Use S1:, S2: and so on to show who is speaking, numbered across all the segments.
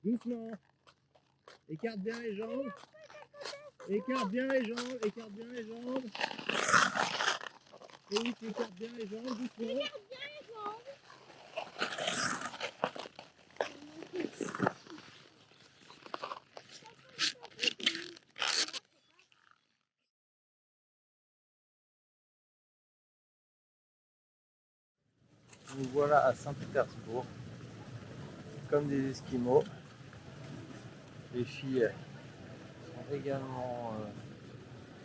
S1: Doucement. Écarte bien les jambes. Écarte bien les jambes. Écarte bien les jambes. Et oui, tu écartes bien les jambes, doucement. Nous voilà à Saint-Pétersbourg, comme des Esquimaux. Les filles sont également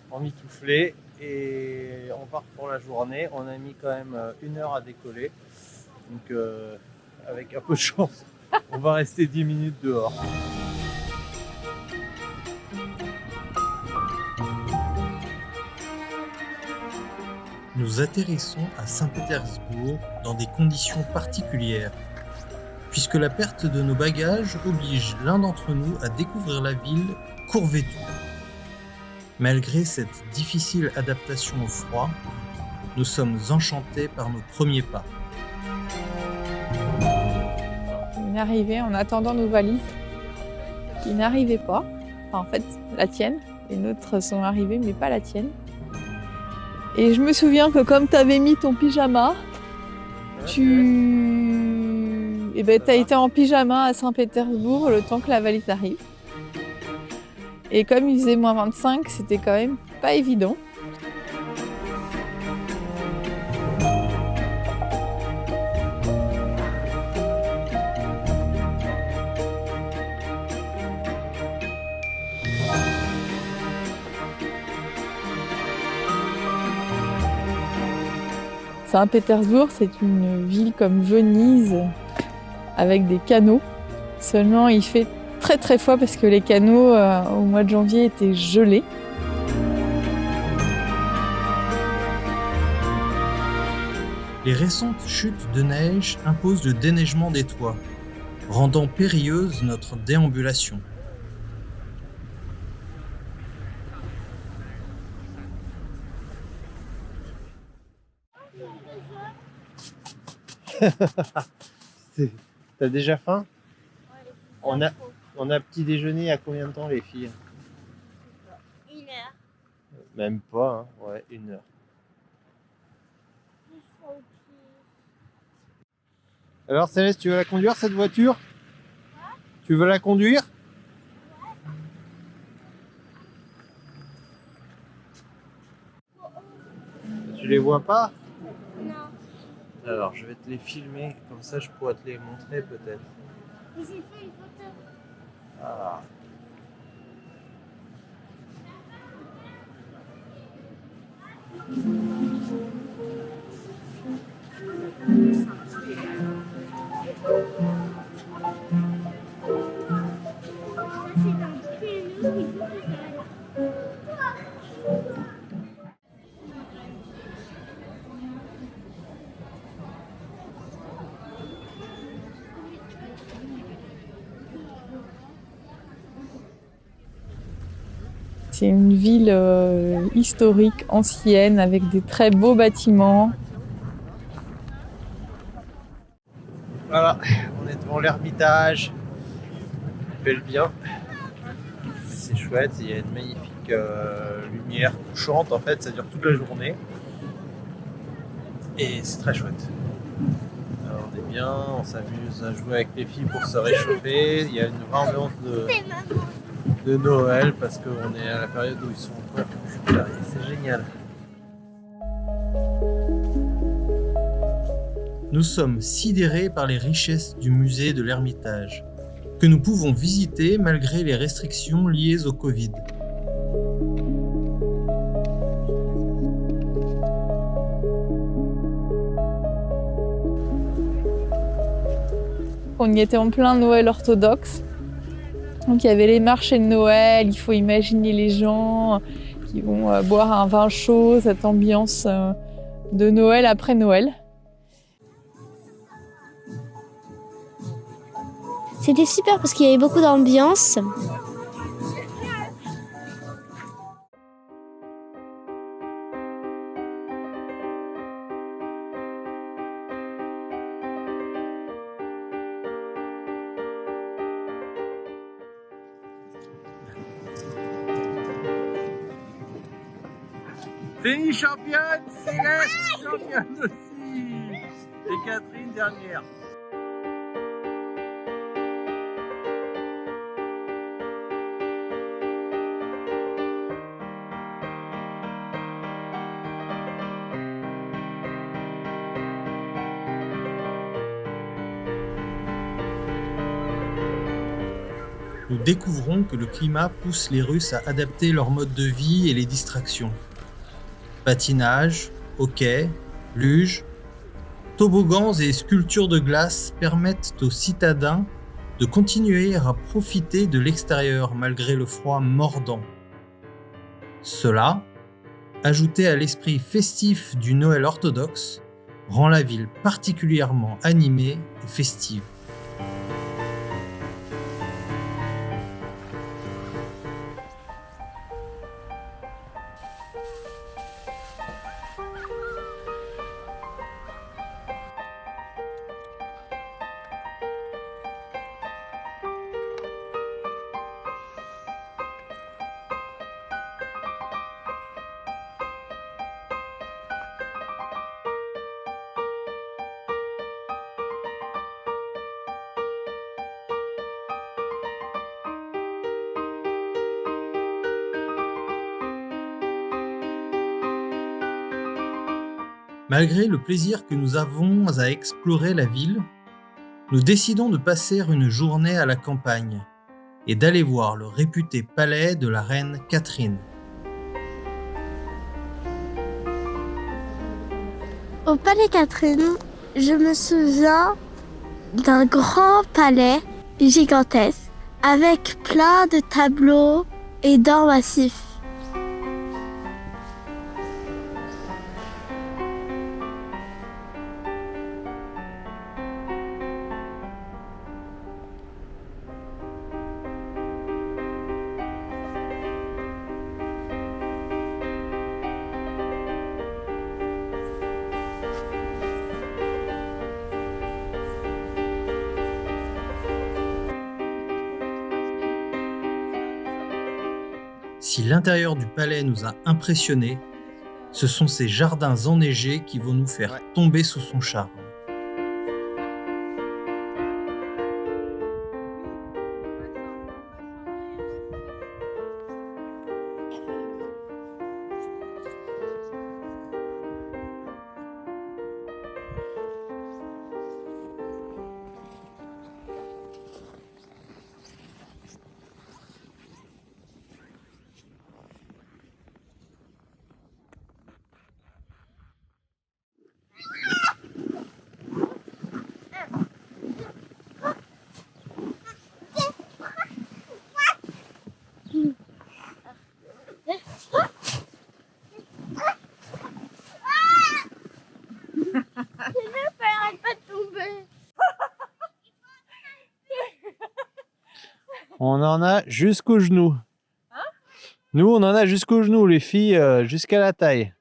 S1: emmitouflées et on part pour la journée. On a mis quand même 1 heure à décoller, donc avec un peu de chance, on va rester 10 minutes dehors.
S2: Nous atterrissons à Saint-Pétersbourg dans des conditions particulières, puisque la perte de nos bagages oblige l'un d'entre nous à découvrir la ville court vêtu. Malgré cette difficile adaptation au froid, nous sommes enchantés par nos premiers pas.
S3: On est arrivé en attendant nos valises qui n'arrivaient pas. Enfin, en fait, la tienne. Les nôtres sont arrivées, mais pas la tienne. Et je me souviens que comme tu avais mis ton pyjama, t'as été en pyjama à Saint-Pétersbourg le temps que la valise arrive. Et comme il faisait moins 25, c'était quand même pas évident. Saint-Pétersbourg, c'est une ville comme Venise, avec des canaux. Seulement, il fait très très froid parce que les canaux, au mois de janvier, étaient gelés.
S2: Les récentes chutes de neige imposent le déneigement des toits, rendant périlleuse notre déambulation.
S1: T'as déjà faim? On a petit déjeuner à combien de temps les filles?
S4: 1 heure.
S1: Même pas, hein. Ouais, 1 heure. Alors Céleste, tu veux la conduire cette voiture? Tu veux la conduire? Tu les vois pas?
S4: Non.
S1: Alors je vais te les filmer, comme ça je pourrais te les montrer peut-être.
S4: Mais j'ai fait une photo.
S1: Ah.
S3: C'est une ville historique, ancienne, avec des très beaux bâtiments.
S1: Voilà, on est devant l'Ermitage. Il fait bien. C'est chouette, il y a une magnifique lumière couchante, en fait, ça dure toute la journée. Et c'est très chouette. Alors on est bien, on s'amuse à jouer avec les filles pour se réchauffer. Il y a une vraie ambiance de Noël parce qu'on est à la période où ils sont encore fériés. C'est génial.
S2: Nous sommes sidérés par les richesses du musée de l'Ermitage, que nous pouvons visiter malgré les restrictions liées au Covid.
S3: On y était en plein Noël orthodoxe. Donc il y avait les marchés de Noël, il faut imaginer les gens qui vont boire un vin chaud, cette ambiance de Noël après Noël.
S4: C'était super parce qu'il y avait beaucoup d'ambiance.
S1: Félie championne, Céleste championne aussi. Et Catherine dernière.
S2: Nous découvrons que le climat pousse les Russes à adapter leur mode de vie et les distractions. Patinage, hockey, luge, toboggans et sculptures de glace permettent aux citadins de continuer à profiter de l'extérieur malgré le froid mordant. Cela, ajouté à l'esprit festif du Noël orthodoxe, rend la ville particulièrement animée et festive. Malgré le plaisir que nous avons à explorer la ville, nous décidons de passer une journée à la campagne et d'aller voir le réputé palais de la reine Catherine.
S4: Au palais Catherine, je me souviens d'un grand palais gigantesque avec plein de tableaux et d'or massifs.
S2: Si l'intérieur du palais nous a impressionnés, ce sont ces jardins enneigés qui vont nous faire tomber sous son charme.
S1: On en a jusqu'aux genoux. Nous, on en a jusqu'aux genoux, les filles, jusqu'à la taille.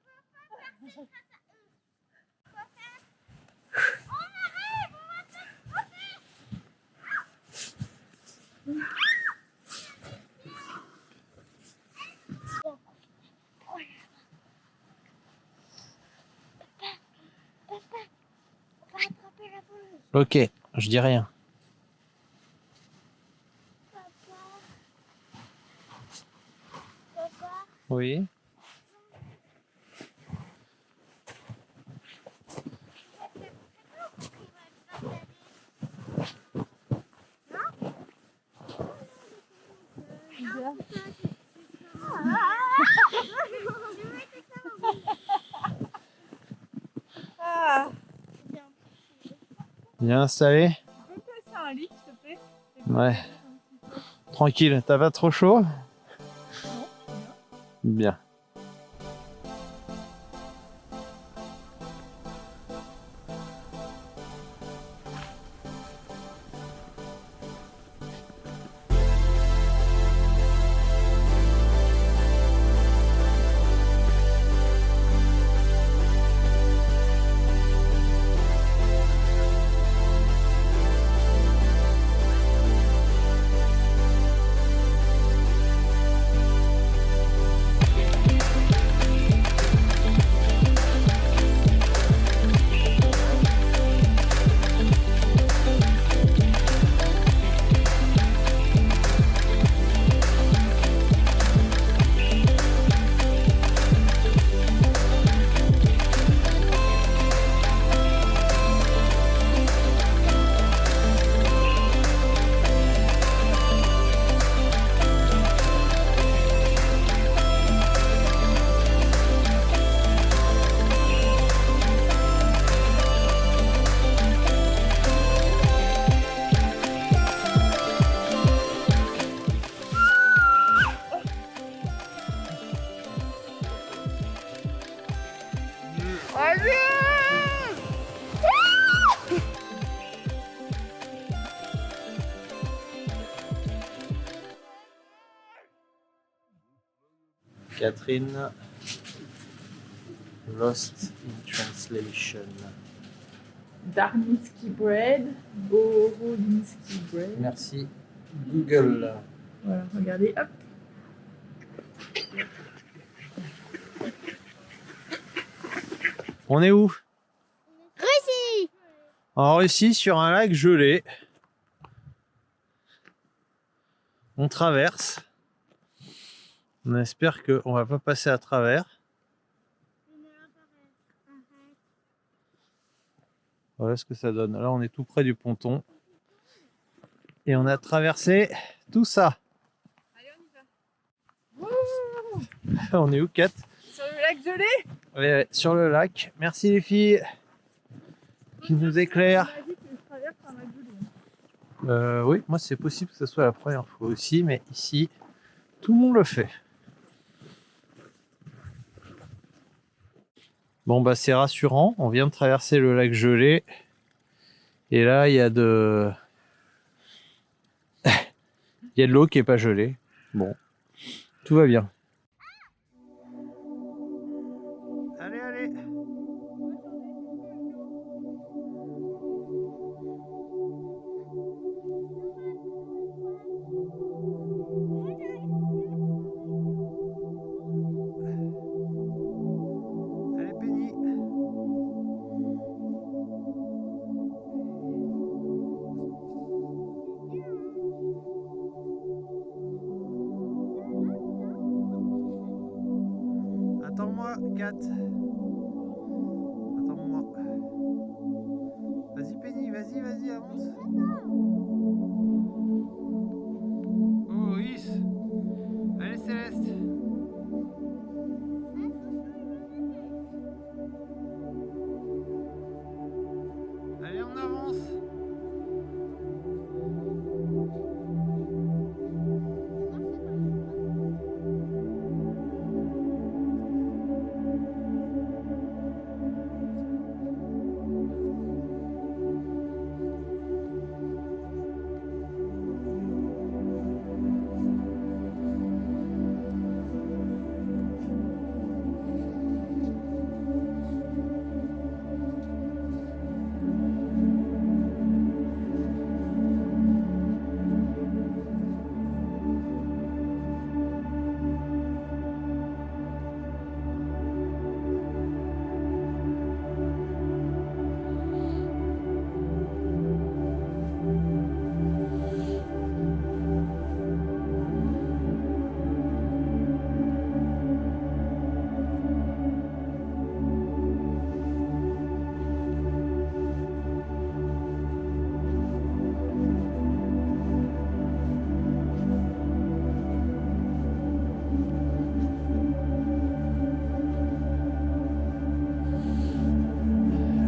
S1: Ok, je dis rien. Oui. Bien installé.
S3: Tu peux placer un lit, s'il te plaît?
S1: Ouais. Tranquille, t'as pas trop chaud?
S3: Non.
S1: Bien. Catherine. Lost in Translation.
S3: Darnitsky bread, Borodinsky bread.
S1: Merci Google.
S3: Voilà, regardez, hop.
S1: On est où?
S4: Russie.
S1: En Russie, sur un lac gelé. On traverse. On espère qu'on va pas passer à travers. Voilà ce que ça donne. Là, on est tout près du ponton. Et on a traversé tout ça.
S3: Allez, on y va.
S1: On est où, Kat?
S3: Sur le lac gelé.
S1: Ouais, sur le lac. Merci les filles qui nous éclairent.
S3: On a dit que je traverse un lac gelé.
S1: Oui, moi c'est possible que ce soit la première fois aussi, mais ici, tout le monde le fait. Bon bah c'est rassurant, on vient de traverser le lac gelé. Et là, il y a de... il y a de l'eau qui est pas gelée. Bon, tout va bien. Allez, allez. Allez, Penny. Attends-moi, Kat. Attends-moi. Vas-y, Penny, vas-y, vas-y, avance. Oh, Is. Allez, Céleste. Allez, on avance.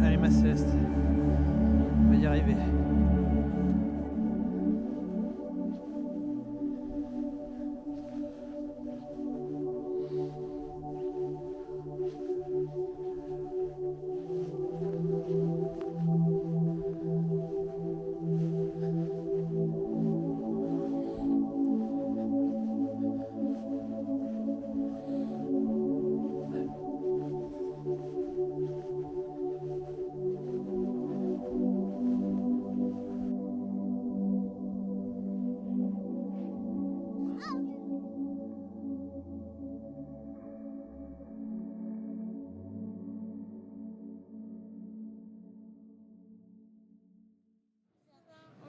S1: Allez, ma Céleste. On va y arriver.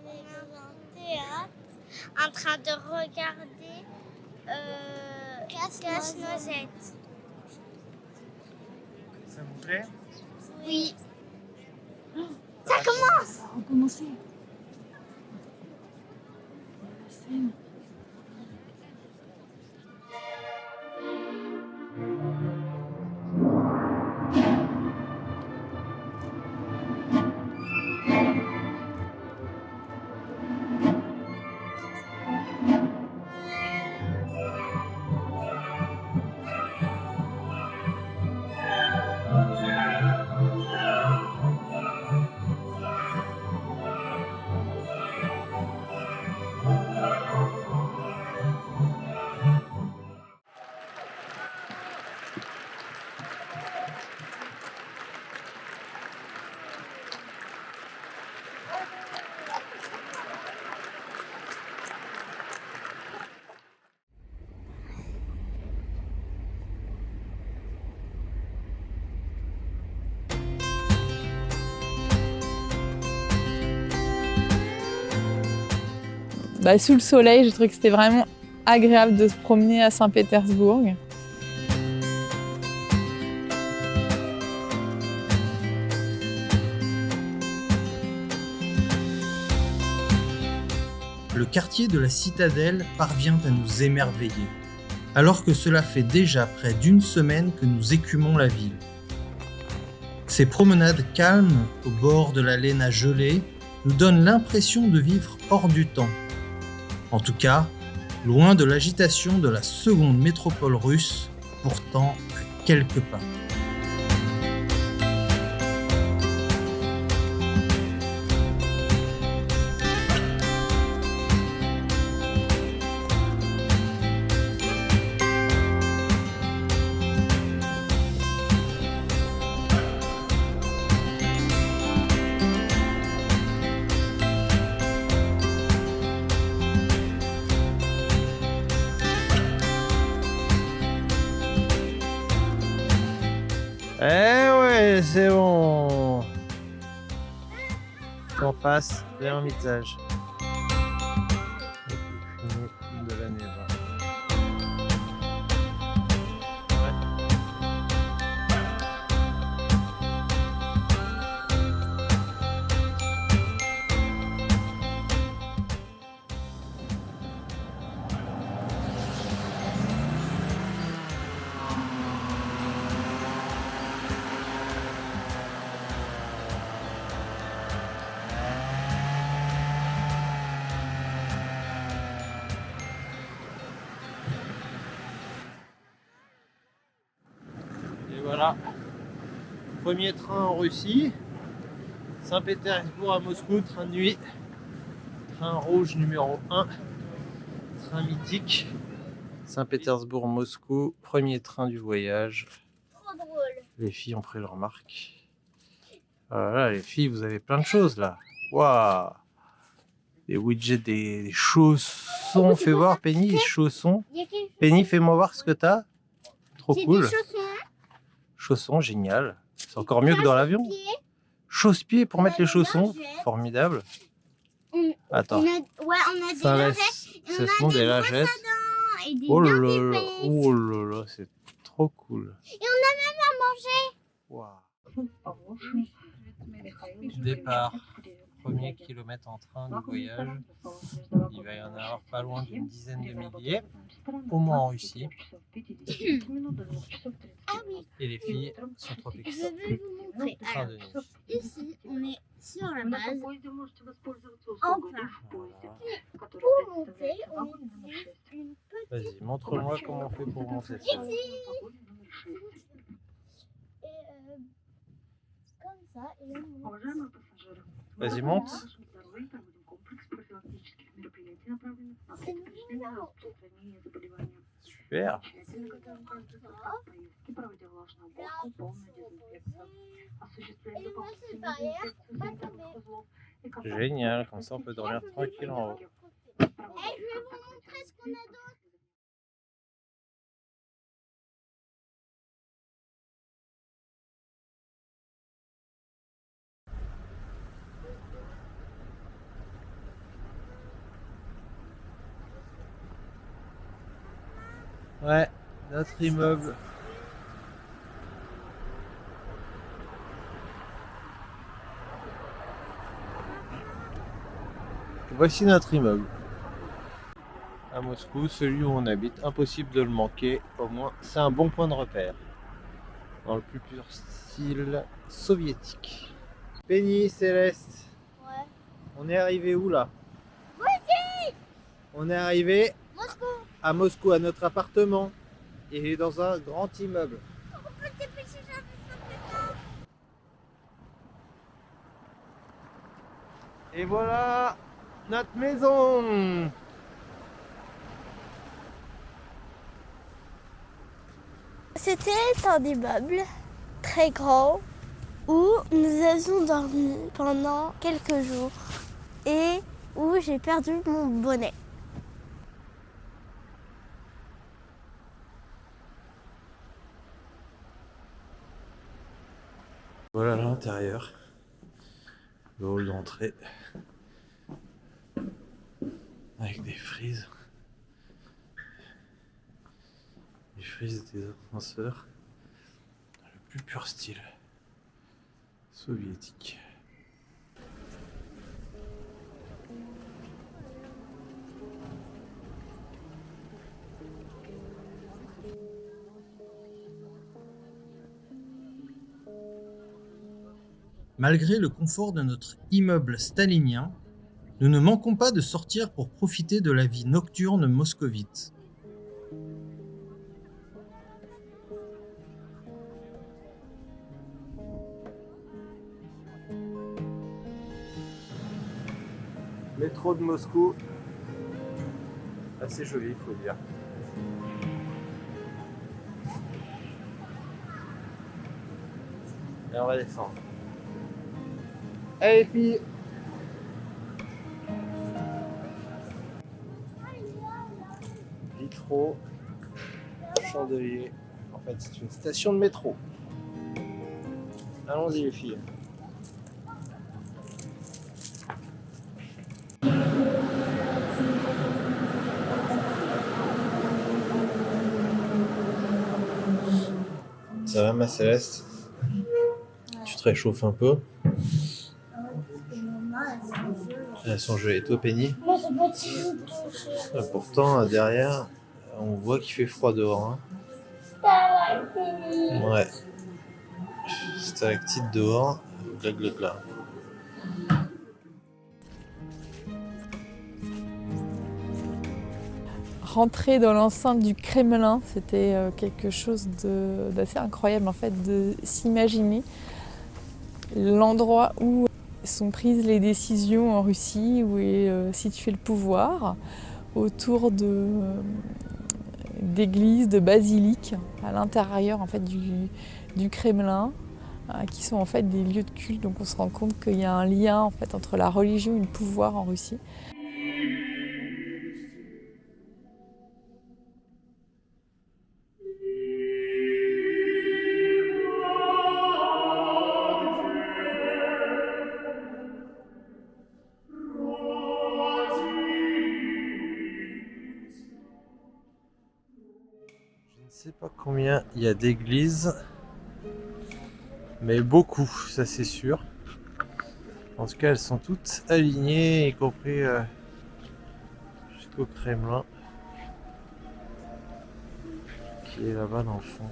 S4: On est dans un théâtre en train de regarder Casse-Noisette.
S1: Ça vous plaît?
S4: Oui. Ça commence.
S3: On va recommencer. sous le soleil. J'ai trouvé que c'était vraiment agréable de se promener à Saint-Pétersbourg.
S2: Le quartier de la Citadelle parvient à nous émerveiller, alors que cela fait déjà près d'une semaine que nous écumons la ville. Ces promenades calmes au bord de la Léna gelée nous donnent l'impression de vivre hors du temps. En tout cas, loin de l'agitation de la seconde métropole russe, pourtant à quelques pas.
S1: Eh ouais, c'est bon. En face, l'ermitage. De la Neva. Et voilà, premier train en Russie, Saint-Pétersbourg à Moscou, train de nuit, train rouge numéro 1, train mythique, Saint-Pétersbourg-Moscou, premier train du voyage.
S4: Trop drôle.
S1: Les filles ont pris leur marque. Voilà, les filles, vous avez plein de choses là. Waouh! Des widgets, des chaussons. Fais voir, Penny, les chaussons. Penny, fais-moi voir ce que t'as. Trop cool.
S4: Des chaussons.
S1: Chaussons, génial. C'est encore mieux que dans l'avion. Chausse-pied pour mettre les chaussons. Formidable. Attends.
S4: On a des
S1: Ça
S4: lagettes.
S1: ce sont des lagettes.
S4: Et des
S1: Oh là là, oh là là, c'est trop cool.
S4: Et on a même à manger.
S1: Waouh. Départ. Premier kilomètre en train du voyage. Il va y en avoir pas loin d'une dizaine de milliers, au moins en Russie.
S4: Ah oui,
S1: Et les filles sont trop
S4: je
S1: excitées.
S4: vais vous montrer.
S1: Train
S4: Alors,
S1: de nuit.
S4: ici, on est sur la base.
S1: Voilà.
S4: Pour monter, on utilise une petite...
S1: Vas-y, montre-moi comment on fait pour monter ça.
S4: Et comme ça, et on monte.
S1: Vas-y, monte.
S4: C'est mignon.
S1: Super.
S4: Et moi, c'est barrière, pas tomber.
S1: Génial, comme ça on peut dormir tranquille en haut.
S4: Et je vais vous montrer ce qu'on a d'autre.
S1: Ouais, notre immeuble. Voici notre immeuble. À Moscou, celui où on habite, impossible de le manquer, au moins c'est un bon point de repère. Dans le plus pur style soviétique. Penny, Céleste,
S4: Ouais.
S1: on est arrivé où là?
S4: Voici
S1: On est arrivé
S4: Moscou.
S1: à Moscou, à notre appartement. Il est dans un grand immeuble.
S4: On peut se dépêcher, j'avais ça.
S1: Et voilà notre maison.
S4: C'était un immeuble très grand où nous avions dormi pendant quelques jours et où j'ai perdu mon bonnet.
S1: Voilà l'intérieur. Le hall d'entrée. avec des frises. Des frises et des ascenseurs. Le plus pur style soviétique.
S2: Malgré le confort de notre immeuble stalinien, nous ne manquons pas de sortir pour profiter de la vie nocturne moscovite.
S1: Métro de Moscou, assez joli, il faut dire. Et on va descendre. Allez filles! Vitraux, chandelier. En fait, c'est une station de métro. Allons-y les filles. Ça va ma Céleste? Tu te réchauffes un peu? Elles sont jolies. Et toi Penny? Pourtant derrière on voit qu'il fait froid dehors. Hein. Ouais. Stalactite dehors. Gla gla gla.
S3: Rentrer dans l'enceinte du Kremlin, c'était quelque chose d'assez incroyable en fait, de s'imaginer l'endroit où sont prises les décisions en Russie, où est situé le pouvoir, autour d'églises, de basiliques, à l'intérieur en fait du Kremlin, qui sont en fait des lieux de culte. Donc on se rend compte qu'il y a un lien en fait entre la religion et le pouvoir en Russie.
S1: Je ne sais pas combien il y a d'églises, mais beaucoup, ça c'est sûr. En tout cas, elles sont toutes alignées, y compris jusqu'au Kremlin, qui est là-bas dans le fond.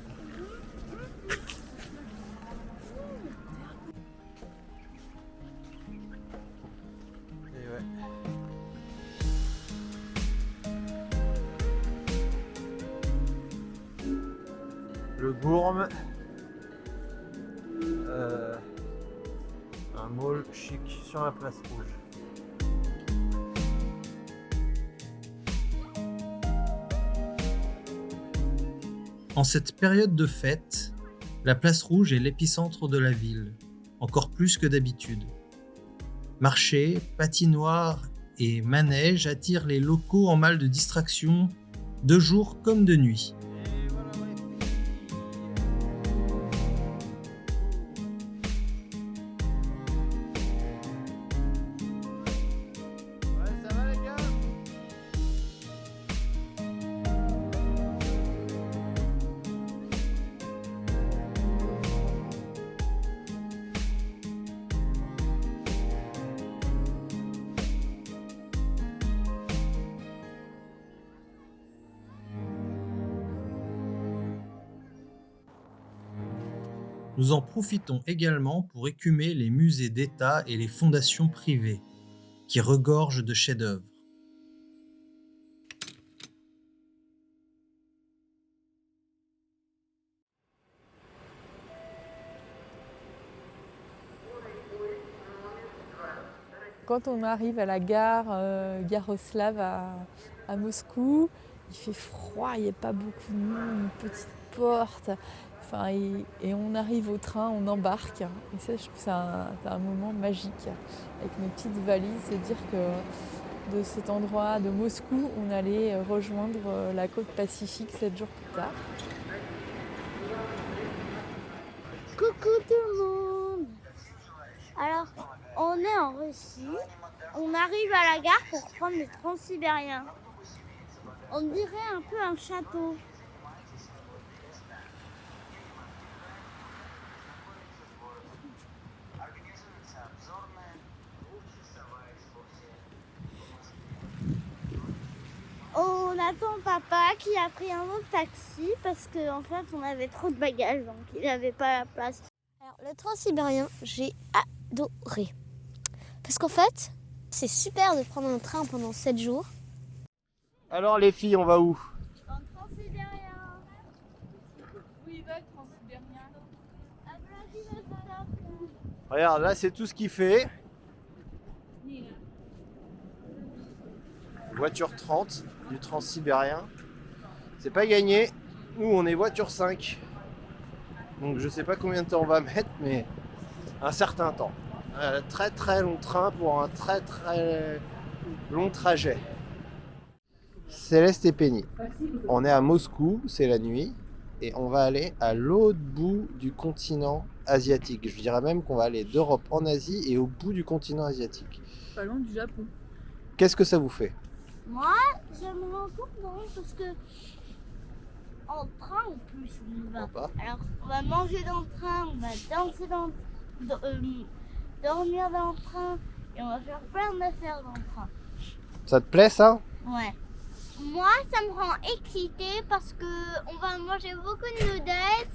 S1: Et ouais. Le Gourme, un mall chic sur la place rouge.
S2: En cette période de fête, la place rouge est l'épicentre de la ville, encore plus que d'habitude. Marchés, patinoires et manèges attirent les locaux en mal de distraction, de jour comme de nuit. Nous en profitons également pour écumer les musées d'État et les fondations privées, qui regorgent de chefs-d'œuvre.
S3: Quand on arrive à la gare Yaroslav à Moscou, il fait froid, il n'y a pas beaucoup de monde, une petite porte. Enfin, et on arrive au train, on embarque. Et ça, je trouve que c'est un moment magique. Avec mes petites valises, se dire que de cet endroit de Moscou, on allait rejoindre la côte Pacifique 7 jours plus tard.
S4: Coucou tout le monde! Alors, On est en Russie. On arrive à la gare pour prendre le Transsibérien. On dirait un peu un château. On attend papa qui a pris un autre taxi parce qu'en fait on avait trop de bagages donc il n'avait pas la place. Alors le Transsibérien, j'ai adoré. Parce qu'en fait, c'est super de prendre un train pendant 7 jours.
S1: Alors les filles, on va où?
S4: Dans le Transsibérien.
S3: Où il va le Transsibérien?
S4: À Vladivostok.
S1: Regarde, là c'est tout ce qu'il fait. Voiture 30 du Transsibérien. C'est pas gagné. Nous on est voiture 5. Donc je sais pas combien de temps on va mettre, mais un certain temps. Très très long train pour un très très long trajet. Céleste et Penny. On est à Moscou, c'est la nuit, et on va aller à l'autre bout du continent asiatique. Je dirais même qu'on va aller d'Europe en Asie et au bout du continent asiatique.
S3: Pas loin du Japon.
S1: Qu'est-ce que ça vous fait?
S4: Moi, j'aimerais encore non parce que en train en plus on y va.
S1: Sympa.
S4: Alors on va manger dans le train, on va danser dans dormir dans le train et on va faire plein d'affaires dans le train.
S1: Ça te plaît ça?
S4: Ouais. Moi, ça me rend excitée parce que on va manger beaucoup de noodles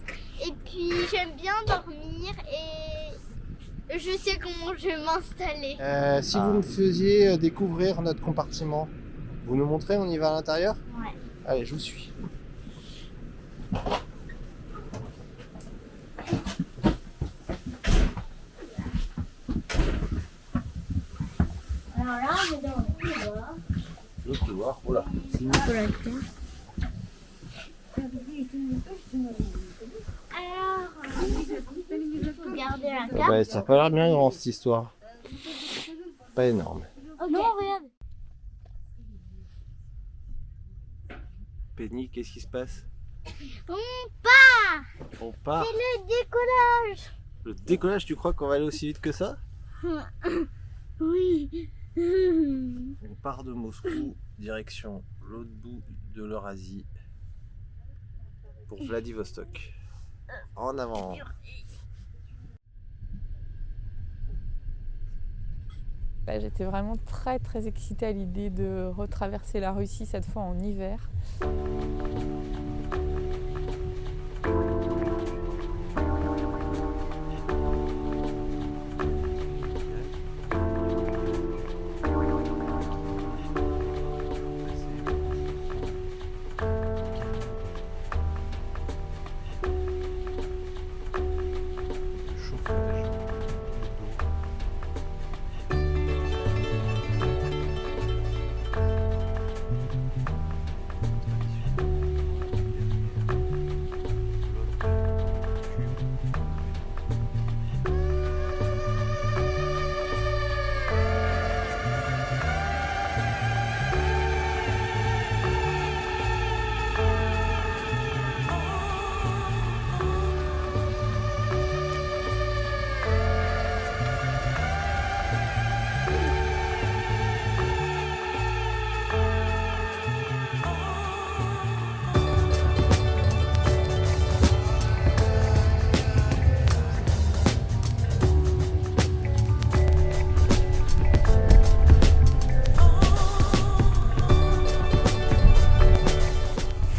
S4: et puis j'aime bien dormir et je sais comment je vais m'installer.
S1: Si vous me faisiez découvrir notre compartiment, vous nous montrez, on y va à l'intérieur?
S4: Ouais.
S1: Allez, je vous suis.
S4: Alors là, on est dans le couloir.
S1: Le couloir, voilà.
S4: Alors, il faut garder la carte.
S1: Ouais, ça a pas l'air bien grand cette histoire. Pas énorme.
S4: Non, regarde.
S1: Penny, qu'est-ce qui se passe?
S4: On part.
S1: On part.
S4: C'est le décollage.
S1: Le décollage, tu crois qu'on va aller aussi vite que ça?
S4: Oui.
S1: On part de Moscou, direction l'autre bout de l'Eurasie, pour Vladivostok. En avant.
S3: J'étais vraiment très très excitée à l'idée de retraverser la Russie cette fois en hiver.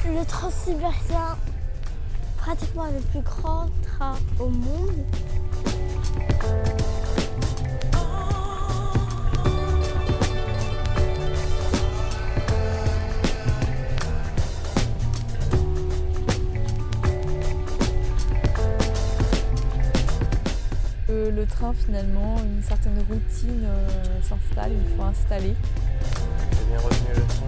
S4: Le Transsibérien, pratiquement le plus grand train au monde.
S3: Le train finalement, une certaine routine s'installe une fois installée.
S1: J'ai bien retenu le son.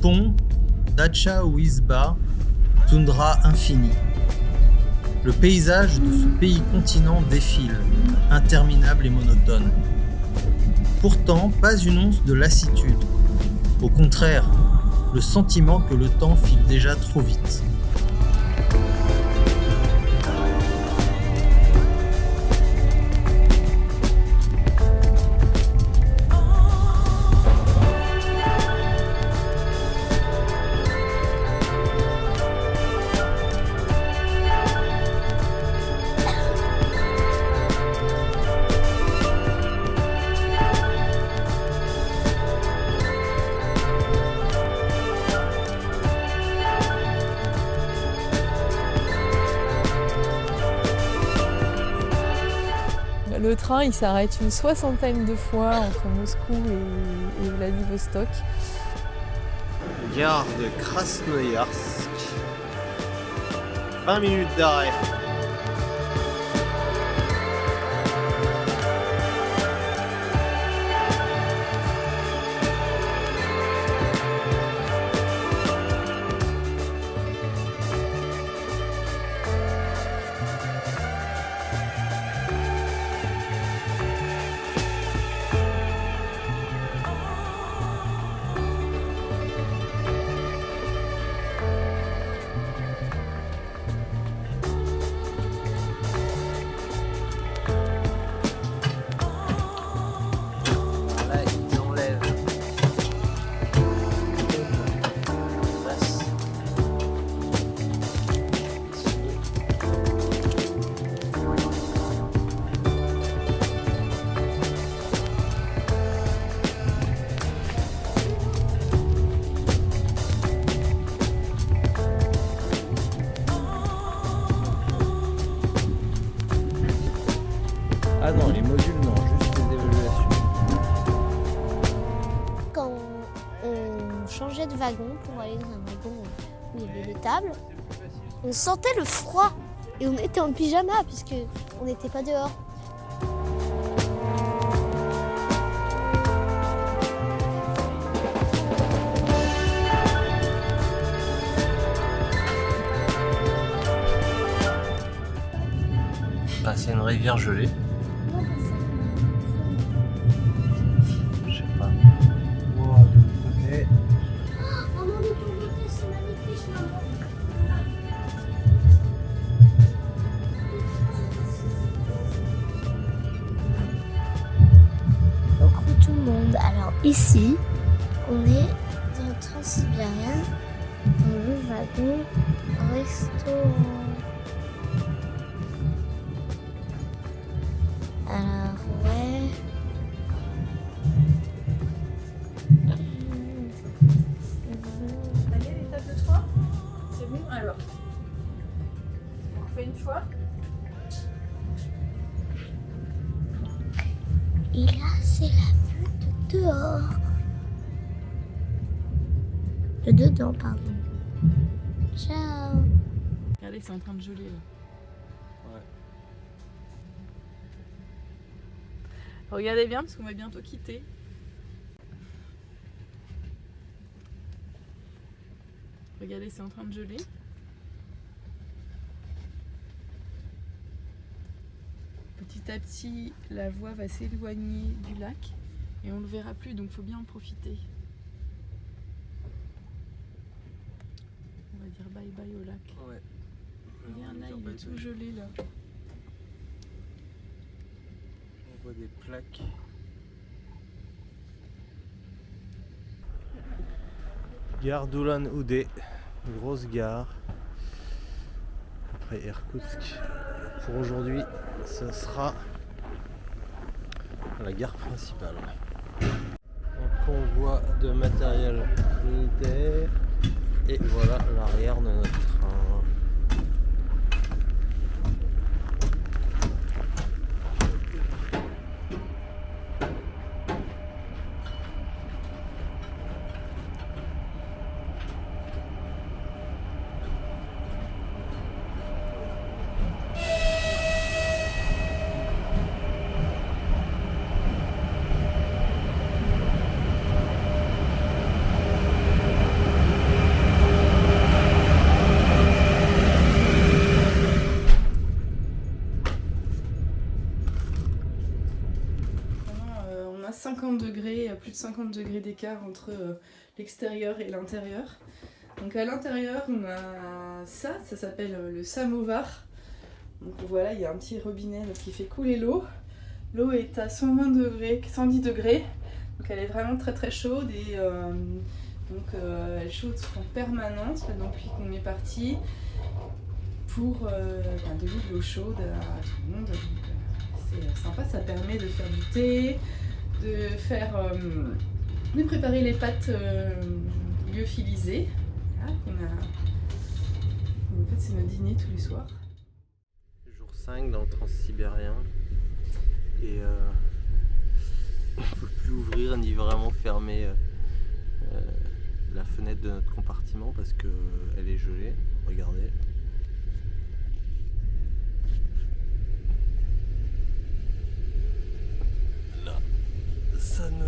S2: pont, Dacha ou Isba, toundra infinie. Le paysage de ce pays-continent défile, interminable et monotone. Pourtant, pas une once de lassitude. Au contraire, le sentiment que le temps file déjà trop vite.
S3: Le train, il s'arrête une 60aine de fois entre Moscou et Vladivostok.
S1: Gare de Krasnoïarsk. 20 minutes d'arrêt. Ah non, les modules non, juste les évaluations.
S4: Quand on changeait de wagon pour aller dans un wagon où il y avait des tables, on sentait le froid et on était en pyjama puisque on n'était pas dehors.
S1: Ah, c'est une rivière gelée. Je sais pas. Wow, de l'autre côté.
S4: Maman, de ton côté, c'est magnifique, maman. Coucou tout le monde. Alors ici, on est dans Transsibérien, dans le wagon restaurant. Alors ouais.
S3: Allez, l'étape de 3, c'est bon alors. On fait une fois.
S4: Et là, c'est la vue de dehors. De dedans, pardon. Ciao.
S3: Regardez, c'est en train de geler là.
S1: Ouais.
S3: Regardez bien parce qu'on va bientôt quitter. Regardez, c'est en train de geler. Petit à petit, la voie va s'éloigner du lac et on ne le verra plus, donc il faut bien en profiter. On va dire bye bye au lac.
S1: Ouais.
S3: Regarde, il est tout gelé là.
S1: On voit des plaques. Gare d'Ulan-Ude, grosse gare. Après Irkoutsk. Pour aujourd'hui, ce sera la gare principale. Un convoi de matériel militaire. Et voilà l'arrière de notre train.
S5: plus de 50 degrés d'écart entre l'extérieur et l'intérieur. Donc à l'intérieur, on a ça s'appelle le samovar. Donc voilà, il y a un petit robinet donc, qui fait couler l'eau. L'eau est à 120 degrés, 110 degrés, donc elle est vraiment très très chaude et elle chauffe en permanence depuis qu'on est parti pour donner de l'eau chaude à tout le monde. Donc c'est sympa, ça permet de faire du thé, de préparer les pâtes lyophilisées. Voilà, en fait c'est notre dîner tous les soirs.
S1: Jour 5 dans le transsibérien et on ne peut plus ouvrir ni vraiment fermer la fenêtre de notre compartiment parce qu'elle est gelée. Regardez. Là, ça ne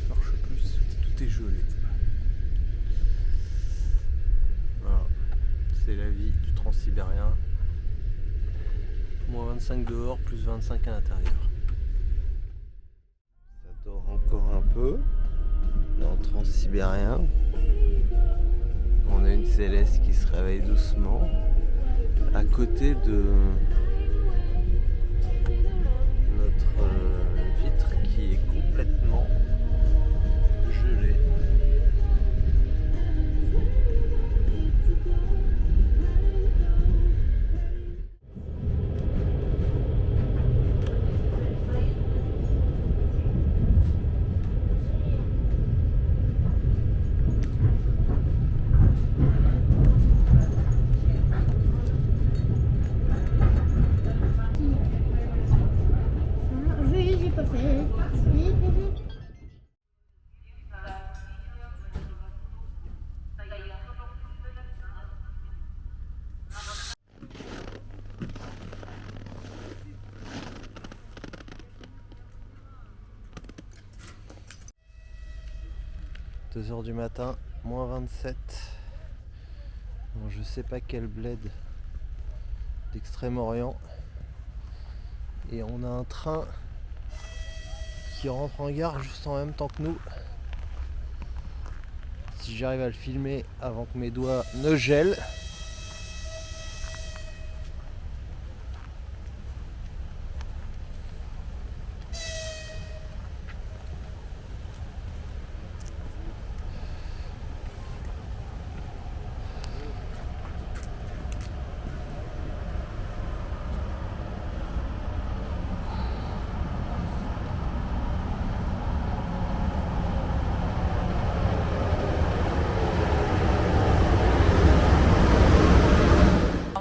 S1: marche plus, tout est gelé. Voilà, c'est la vie du transsibérien. Moins 25 dehors, plus 25 à l'intérieur. Ça dort encore un peu dans le transsibérien. On a une Céleste qui se réveille doucement à côté de notre vitre qui est complètement gelée.
S4: Oui, j'ai pas fait. Oui.
S1: 2 h du matin, moins 27. Bon, je sais pas quel bled d'Extrême-Orient. Et on a un train qui rentre en gare juste en même temps que nous. Si j'arrive à le filmer avant que mes doigts ne gèlent.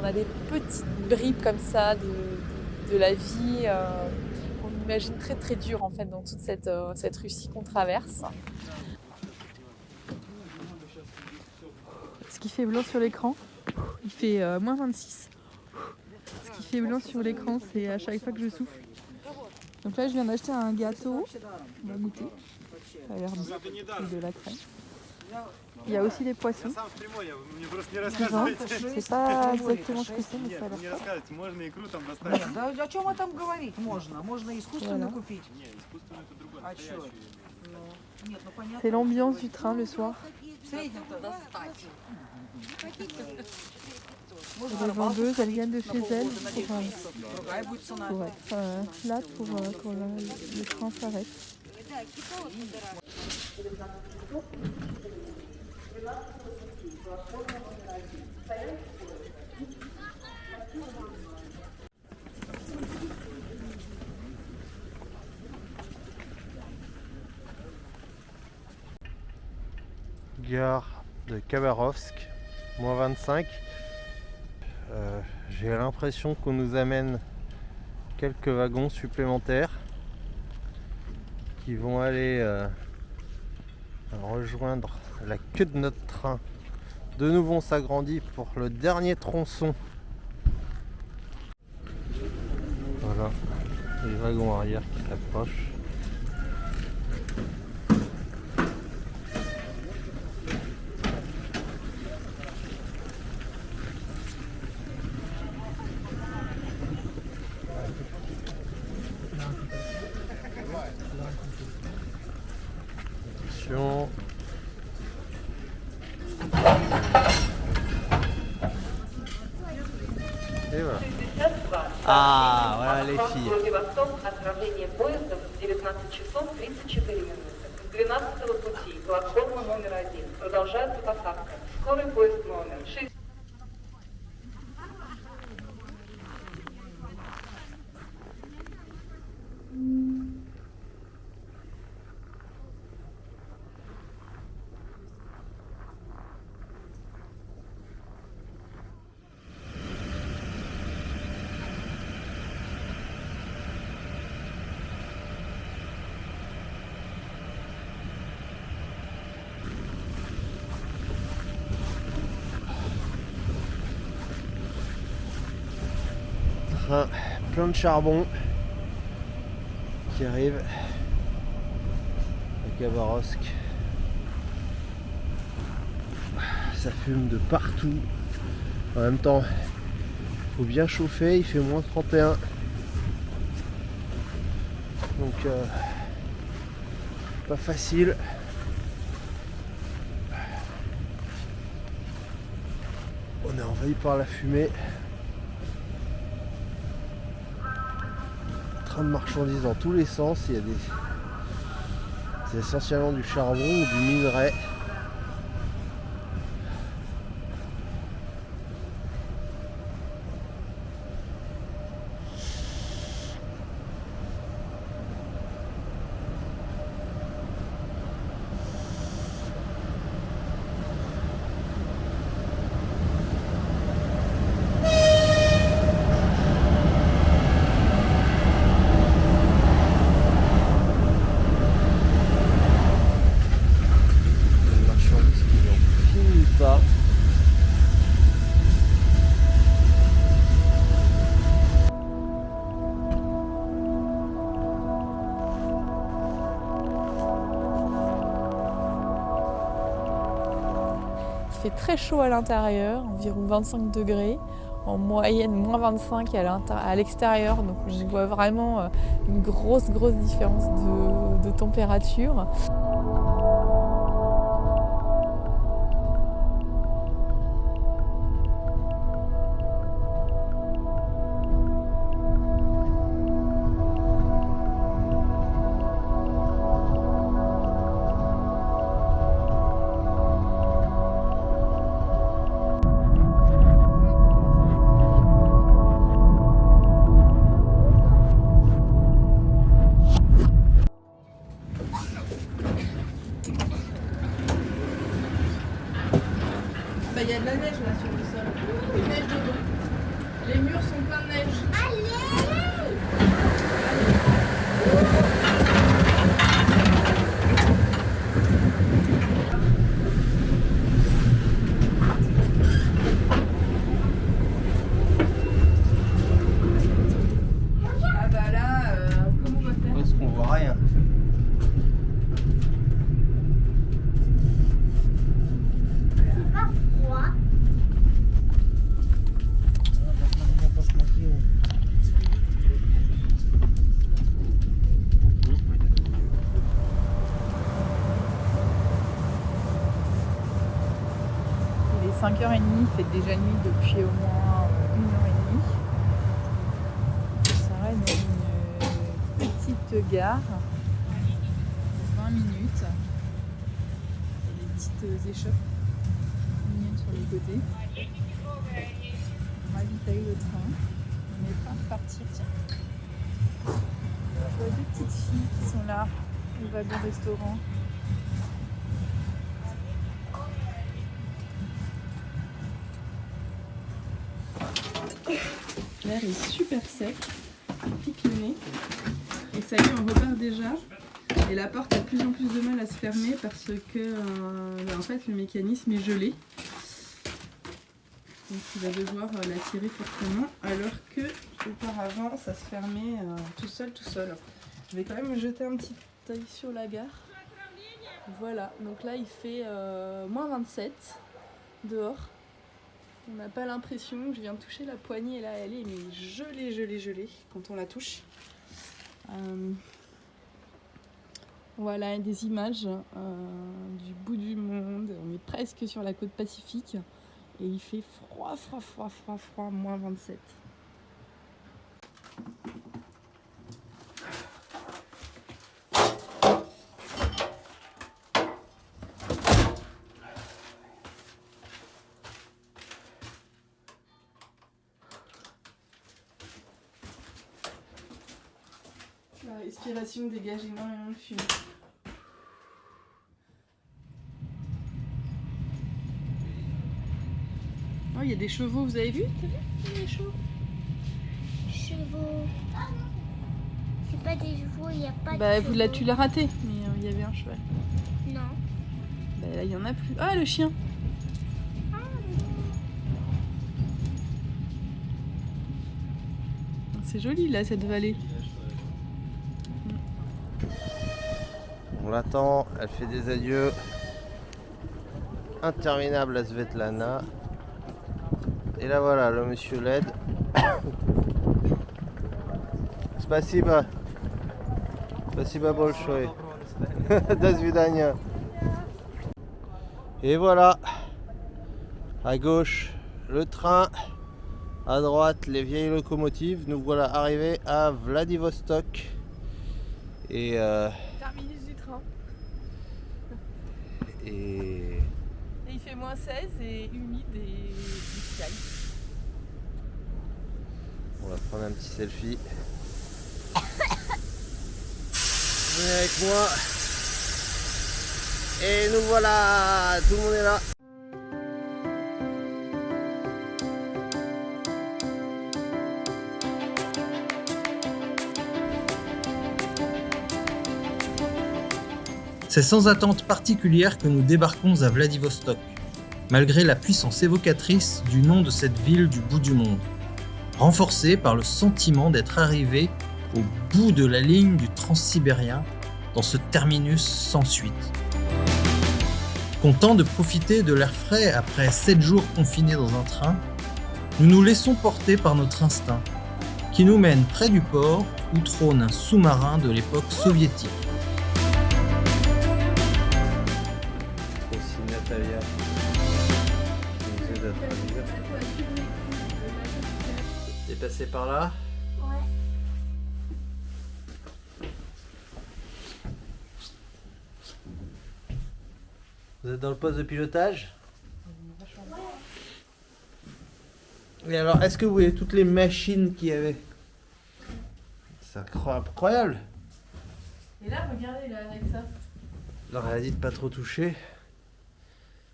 S3: On a des petites bribes comme ça de la vie qu'on imagine très très dure en fait dans toute cette Russie qu'on traverse. Ce qui fait blanc sur l'écran, il fait moins 26. Ce qui fait blanc sur l'écran, c'est à chaque fois que je souffle. Donc là, je viens d'acheter un gâteau. On va goûter. Ça a l'air bon. Avec de la crème. Il y a aussi des poissons. Vivants. Je sais pas exactement ce que c'est, mais ça a l'air fort.
S6: Да о чем там говорить? Можно искусственно
S3: Voilà.
S6: купить. А чё? Нет, ну понятно.
S3: C'est l'ambiance du train le soir.
S6: В среднем-то
S3: Les vendeuses, elles viennent de chez elles
S6: другая будет цена.
S3: pour être là pour quand le train s'arrête.
S1: Gare de Khabarovsk, moins 25. J'ai l'impression qu'on nous amène quelques wagons supplémentaires qui vont aller rejoindre la queue de notre train. De nouveau on s'agrandit pour le dernier tronçon. Voilà, les wagons arrière qui s'approchent. Ah, voilà les filles.
S7: Владивосток, отправление поездом в 19 часов 34 минуты. С 12-го пути, платформа номер 1. Продолжается посадка. Скорый поезд номер 6.
S1: Train plein de charbon qui arrive à Khabarovsk. Ça fume de partout. En même temps, il faut bien chauffer, il fait moins 31. Donc pas facile. On est envahi par la fumée. Train de marchandises dans tous les sens. Il y a des... C'est essentiellement du charbon ou du minerai. Pas.
S3: Il fait très chaud à l'intérieur, environ 25 degrés. En moyenne, moins 25 à l'extérieur. Donc on voit vraiment une grosse différence de température.
S5: Il y a de la neige là sur le sol. Il y a de neige dedans. Les murs sont pleins de neige. Ah bah là, comment on va faire?
S1: Parce qu'on voit rien.
S3: Il est 5h30, il fait déjà nuit depuis au moins 1h30. Ça va dans une petite gare, 20 minutes. Il y a des petites échoppes mignonnes sur les côtés. On ravitaille le train. On est en train de partir, tiens. Je vois deux petites filles qui sont là, au wagon restaurant.
S5: L'air est super sec, il pique le nez. Et ça y est, on repart déjà. Et la porte a de plus en plus de mal à se fermer parce que en fait le mécanisme est gelé. Donc il va devoir la tirer fortement alors que auparavant ça se fermait tout seul. Je vais quand même jeter un petit œil sur la gare. Voilà, donc là il fait moins 27 dehors. On n'a pas l'impression, je viens de toucher la poignée là, elle est mais gelée quand on la touche. Voilà des images du bout du monde, on est presque sur la côte Pacifique et il fait froid, moins 27. respiration dégage énormément de fumée. Oh, il y a des chevaux, vous avez vu? T'as vu? Il y a des chevaux.
S4: Chevaux. C'est pas des chevaux, il n'y a pas de
S5: Bah,
S4: chevaux.
S5: tu l'as raté, mais il y avait un cheval.
S4: Non.
S5: Bah, là, il y en a plus. Ah, le chien! C'est joli, là, cette vallée.
S1: On l'attend, elle fait des adieux interminables à Svetlana. Et là voilà, le monsieur LED. Spasiba. Spasiba большое. До свидания. Et voilà, à gauche le train, à droite les vieilles locomotives. Nous voilà arrivés à Vladivostok. Et
S5: Terminus du train.
S1: et
S5: Et il fait moins 16 et humide et glacial.
S1: on va prendre un petit selfie. Venez avec moi. Et nous voilà, tout le monde est là.
S2: C'est sans attente particulière que nous débarquons à Vladivostok, malgré la puissance évocatrice du nom de cette ville du bout du monde, renforcée par le sentiment d'être arrivé au bout de la ligne du transsibérien dans ce terminus sans suite. Content de profiter de l'air frais après 7 jours confinés dans un train, nous nous laissons porter par notre instinct, qui nous mène près du port où trône un sous-marin de l'époque soviétique.
S1: Aussi Natalia qui nous aide à traduire. T'es passé par là?
S4: Ouais.
S1: Vous êtes dans le poste de pilotage? Et alors, est-ce que vous voyez toutes les machines qu'il y avait? C'est incroyable!
S5: Et là, regardez, là, avec ça.
S1: Alors, elle a dit de pas trop toucher.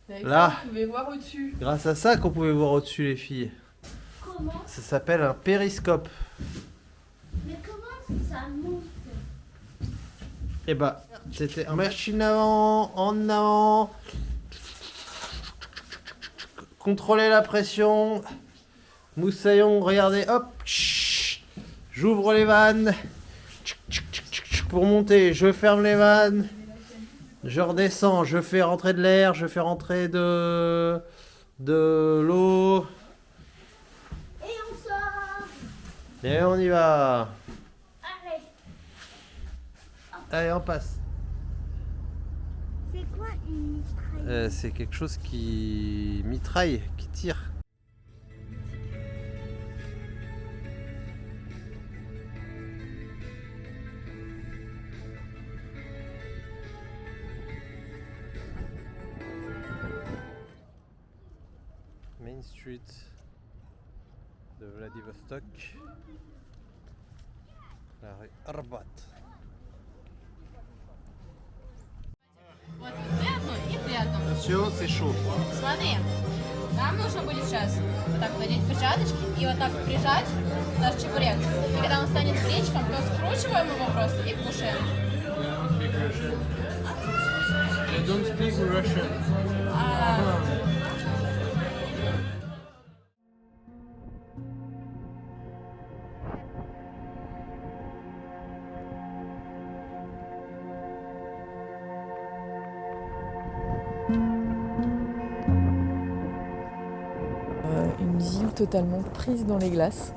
S5: Avec
S1: Là.
S5: ça, vous pouvez voir au-dessus.
S1: Grâce à ça qu'on pouvait voir au-dessus les filles.
S4: Comment?
S1: Ça s'appelle un périscope.
S4: Mais comment ça monte?
S1: Et bah, c'était machine avant, en avant. Contrôler la pression. Moussaillon, regardez, hop. J'ouvre les vannes. Pour monter, je ferme les vannes. Je redescends, je fais rentrer de l'air, je fais rentrer de l'eau.
S4: Et on sort.
S1: Et on y va.
S4: Allez.
S1: Allez, on passe.
S4: C'est quoi une mitrailleuse?
S1: C'est quelque chose qui mitraille, qui tire. Main Street de Vladivostok, la rue Arbat.
S8: Вот приятно и приятно.
S1: Все, c'est chaud.
S8: Смотри, нам нужно будет сейчас вот так надеть перчаточки и вот так прижать наш чебурек. И когда он станет клетчиком, то скручиваем его просто и кушаем.
S1: I don't speak Russian.
S3: Une ville totalement prise dans les glaces.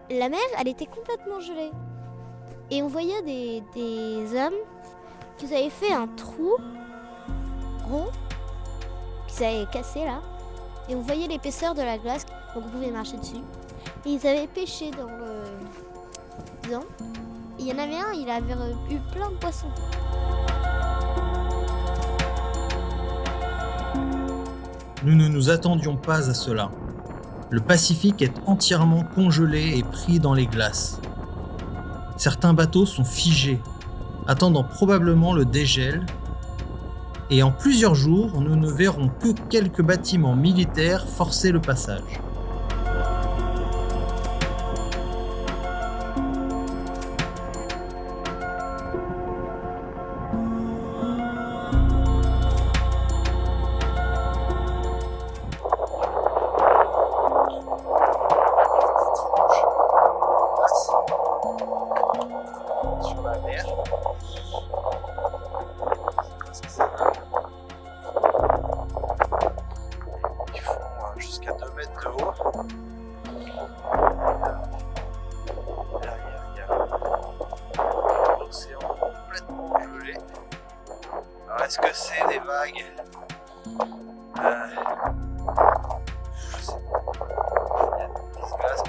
S4: La mer, elle était complètement gelée. Et on voyait des hommes qui avaient fait un trou rond, qui avaient cassé là. Et on voyait l'épaisseur de la glace donc vous pouvez marcher dessus. Et ils avaient pêché dans le dedans. Et il y en avait un, il avait eu plein de poissons.
S2: Nous ne nous attendions pas à cela. Le Pacifique est entièrement congelé et pris dans les glaces. Certains bateaux sont figés, attendant probablement le dégel. Et en plusieurs jours, nous ne verrons que quelques bâtiments militaires forcer le passage.
S1: Sur la mer. Ils font jusqu'à 2 mètres de haut. Derrière, il y a l'océan complètement gelé. Alors, est-ce que c'est des vagues? Je sais pas. Il y a des glaces,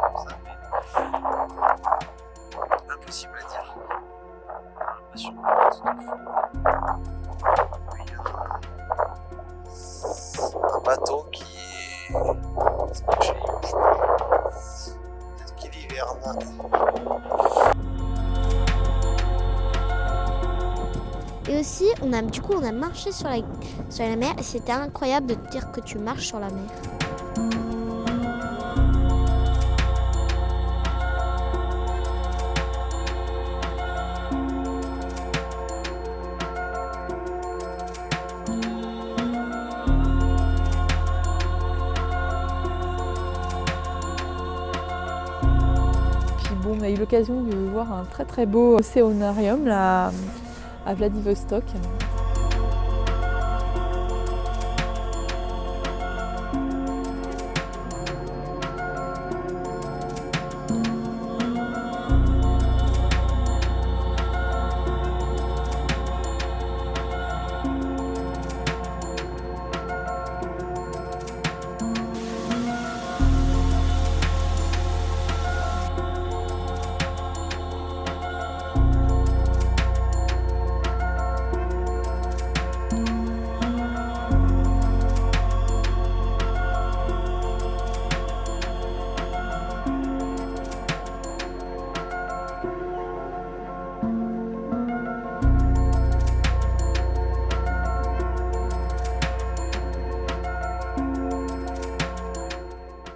S1: comme ça, mais impossible à dire. On a l'impression de un bateau qui est scotché, peut-être qu'il hiverne.
S4: Et aussi, on a marché sur la mer et c'était incroyable de te dire que tu marches sur la mer.
S3: Puis bon, on a eu l'occasion de voir un très très beau océanarium là, à Vladivostok.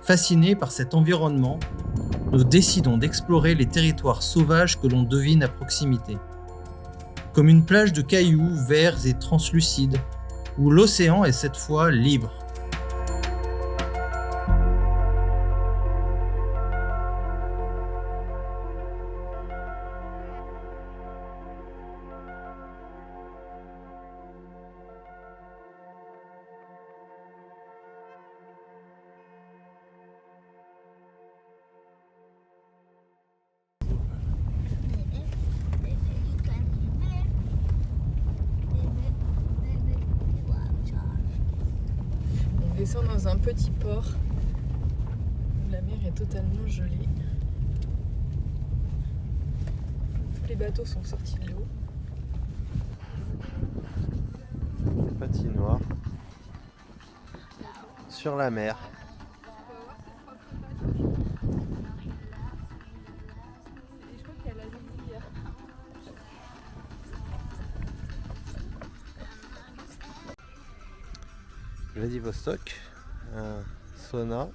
S2: Fascinés par cet environnement, nous décidons d'explorer les territoires sauvages que l'on devine à proximité. Comme une plage de cailloux verts et translucides, où l'océan est cette fois libre.
S5: On descend dans un petit port où la mer est totalement gelée. Tous les bateaux sont sortis de l'eau.
S1: Patinoire sur la mer. Vladivostok, un sauna,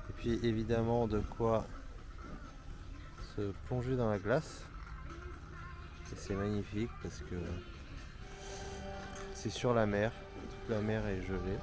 S1: et puis évidemment de quoi se plonger dans la glace. Et c'est magnifique parce que c'est sur la mer, toute la mer est gelée.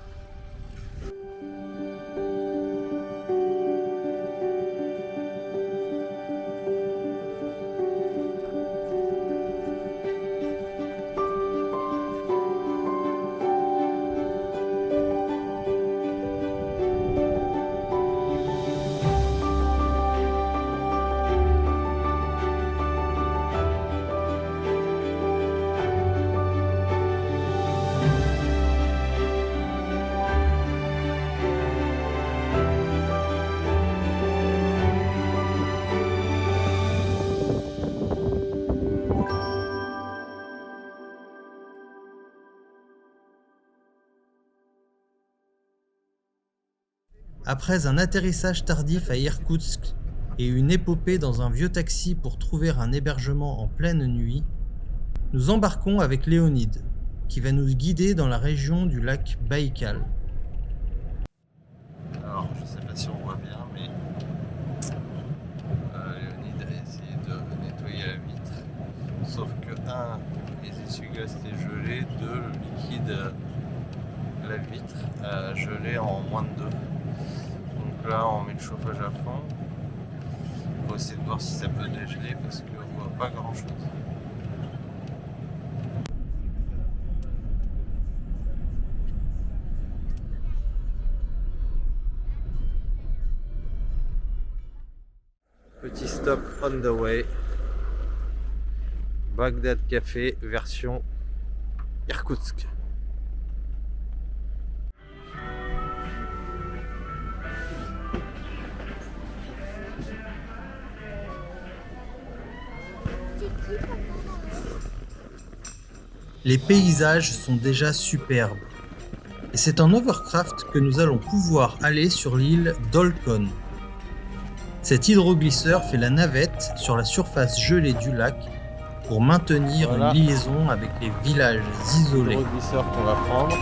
S2: Après un atterrissage tardif à Irkoutsk et une épopée dans un vieux taxi pour trouver un hébergement en pleine nuit, nous embarquons avec Léonide, qui va nous guider dans la région du lac Baïkal.
S1: Alors, je sais pas si on voit bien, mais Léonide a essayé de nettoyer la vitre. Sauf que, les essuie-glaces étaient gelés, 2, le liquide, la vitre a gelé en moins de 2. Donc là, on met le chauffage à fond. On va essayer de voir si ça peut dégeler parce qu'on voit pas grand chose. Petit stop on the way. Bagdad Café version Irkoutsk.
S2: Les paysages sont déjà superbes. Et c'est en hovercraft que nous allons pouvoir aller sur l'île d'Olkhon. Cet hydroglisseur fait la navette sur la surface gelée du lac pour maintenir une liaison avec les villages isolés.
S1: Hydroglisseur qu'on va prendre.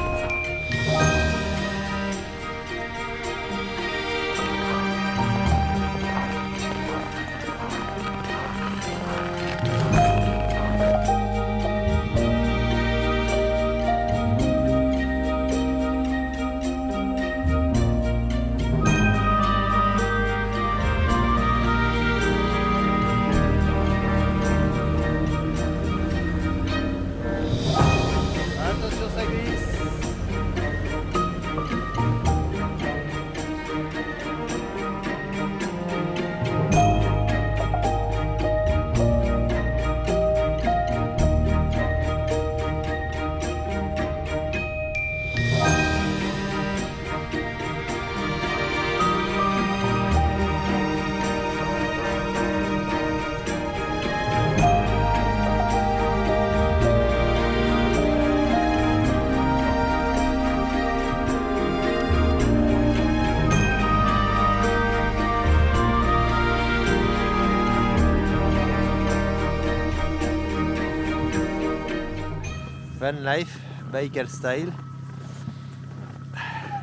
S1: Van Life, Baïkal Style.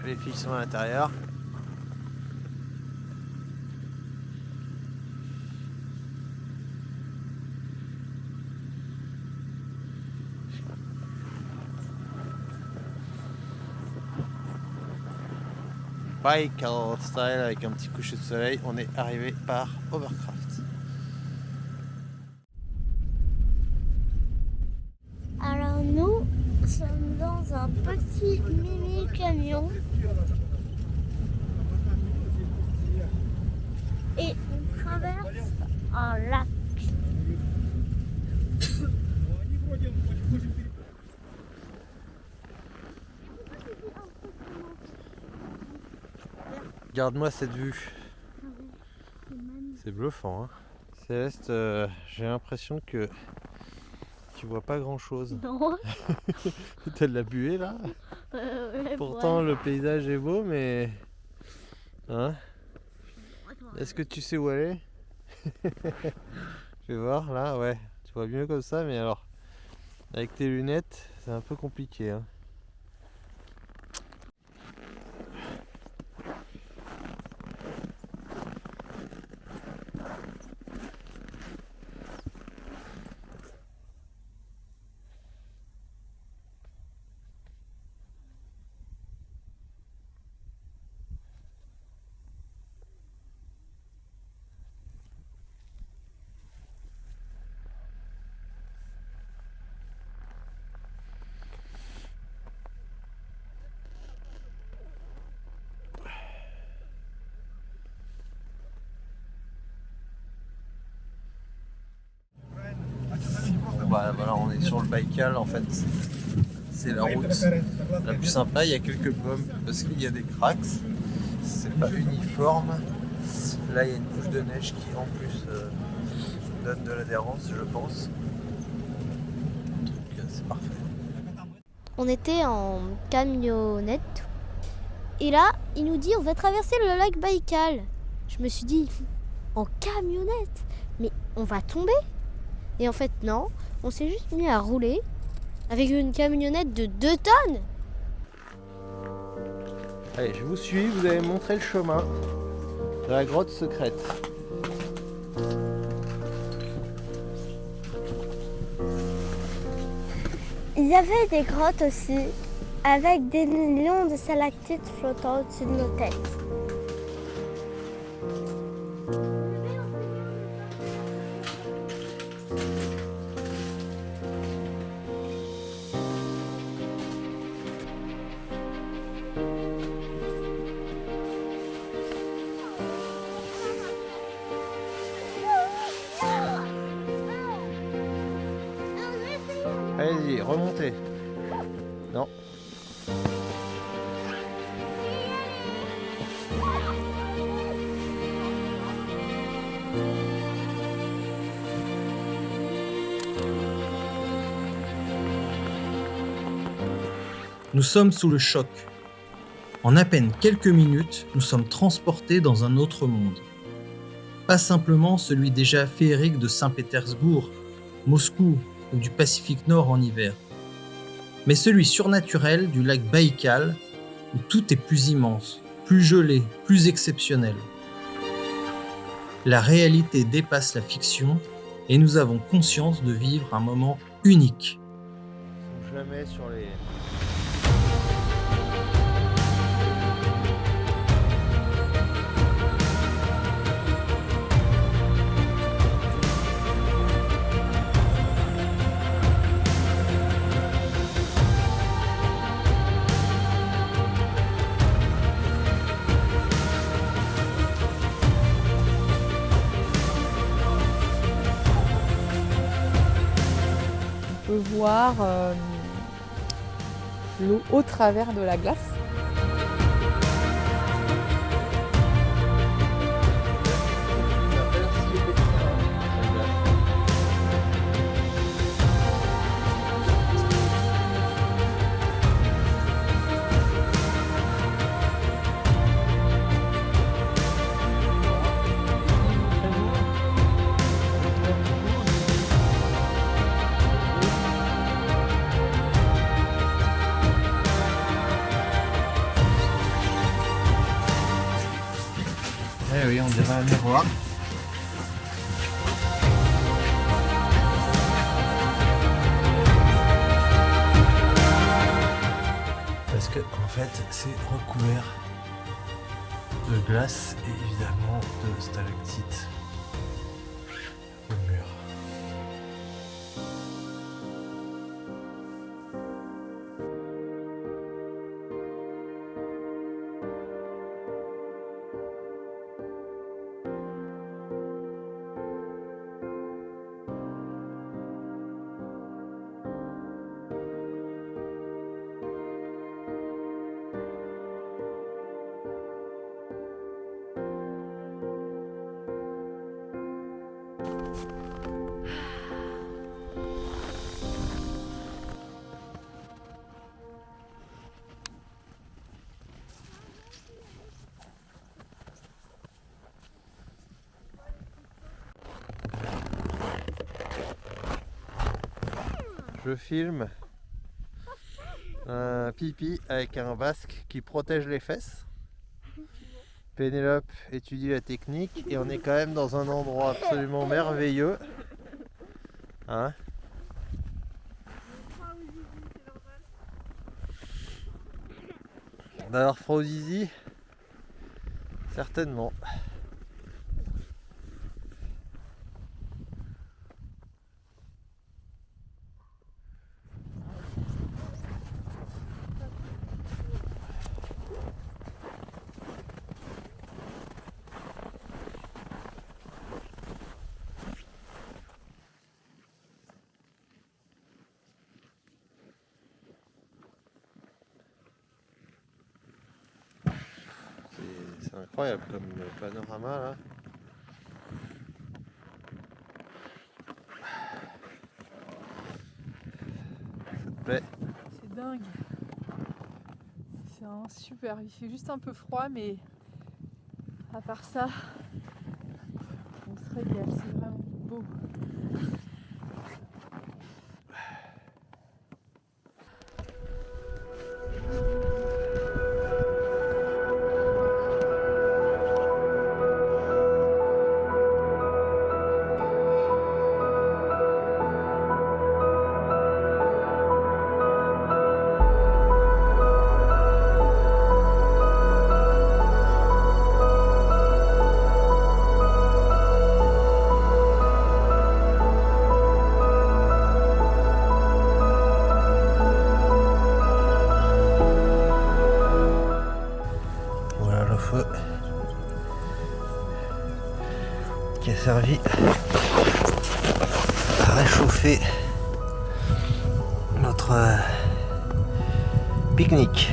S1: Les filles sont à l'intérieur. Baïkal Style avec un petit coucher de soleil. On est arrivé par Hovercraft.
S4: Alors nous sommes dans un petit mini camion et on traverse un lac.
S1: Regarde-moi cette vue. C'est bluffant, hein. Céleste, j'ai l'impression que tu vois pas grand chose.
S4: Non.
S1: T'as de la buée là. Pourtant le paysage est beau, mais hein, est-ce que tu sais où aller? Je vais voir là, ouais, tu vois mieux comme ça, mais alors avec tes lunettes c'est un peu compliqué, hein. Bah, voilà, on est sur le Baïkal en fait. C'est la route la plus sympa. Il y a quelques pommes parce qu'il y a des cracks. C'est pas uniforme. Là, il y a une couche de neige qui en plus donne de l'adhérence, je pense. Donc c'est parfait.
S4: On était en camionnette Et là, il nous dit on va traverser le lac Baïkal. Je me suis dit, en camionnette, mais on va tomber. Et en fait non, on s'est juste mis à rouler avec une camionnette de 2 tonnes.
S1: Allez, je vous suis, vous allez montrer le chemin de la grotte secrète.
S4: Il y avait des grottes aussi, avec des millions de stalactites flottant au-dessus de nos têtes.
S1: Allez-y, remontez. Non.
S2: Nous sommes sous le choc. En à peine quelques minutes, nous sommes transportés dans un autre monde. Pas simplement celui déjà féerique de Saint-Pétersbourg, Moscou ou du Pacifique Nord en hiver, mais celui surnaturel du lac Baïkal, où tout est plus immense, plus gelé, plus exceptionnel. La réalité dépasse la fiction et nous avons conscience de vivre un moment unique.
S1: Ils sont jamais sur les...
S3: On peut voir l'eau au travers de la glace.
S1: Eh oui, on dirait un miroir. Parce que en fait c'est recouvert de glace et évidemment de stalactites au mur. Je filme un pipi avec un basque qui protège les fesses. Pénélope étudie la technique et on est quand même dans un endroit absolument merveilleux. Hein? D'avoir froid aux zizi? Certainement. C'est incroyable comme panorama là. Ça te plaît?
S3: C'est dingue. C'est Non, super, il fait juste un peu froid, mais à part ça, on se régale, c'est vraiment beau.
S1: Voilà le feu qui a servi à réchauffer notre pique-nique.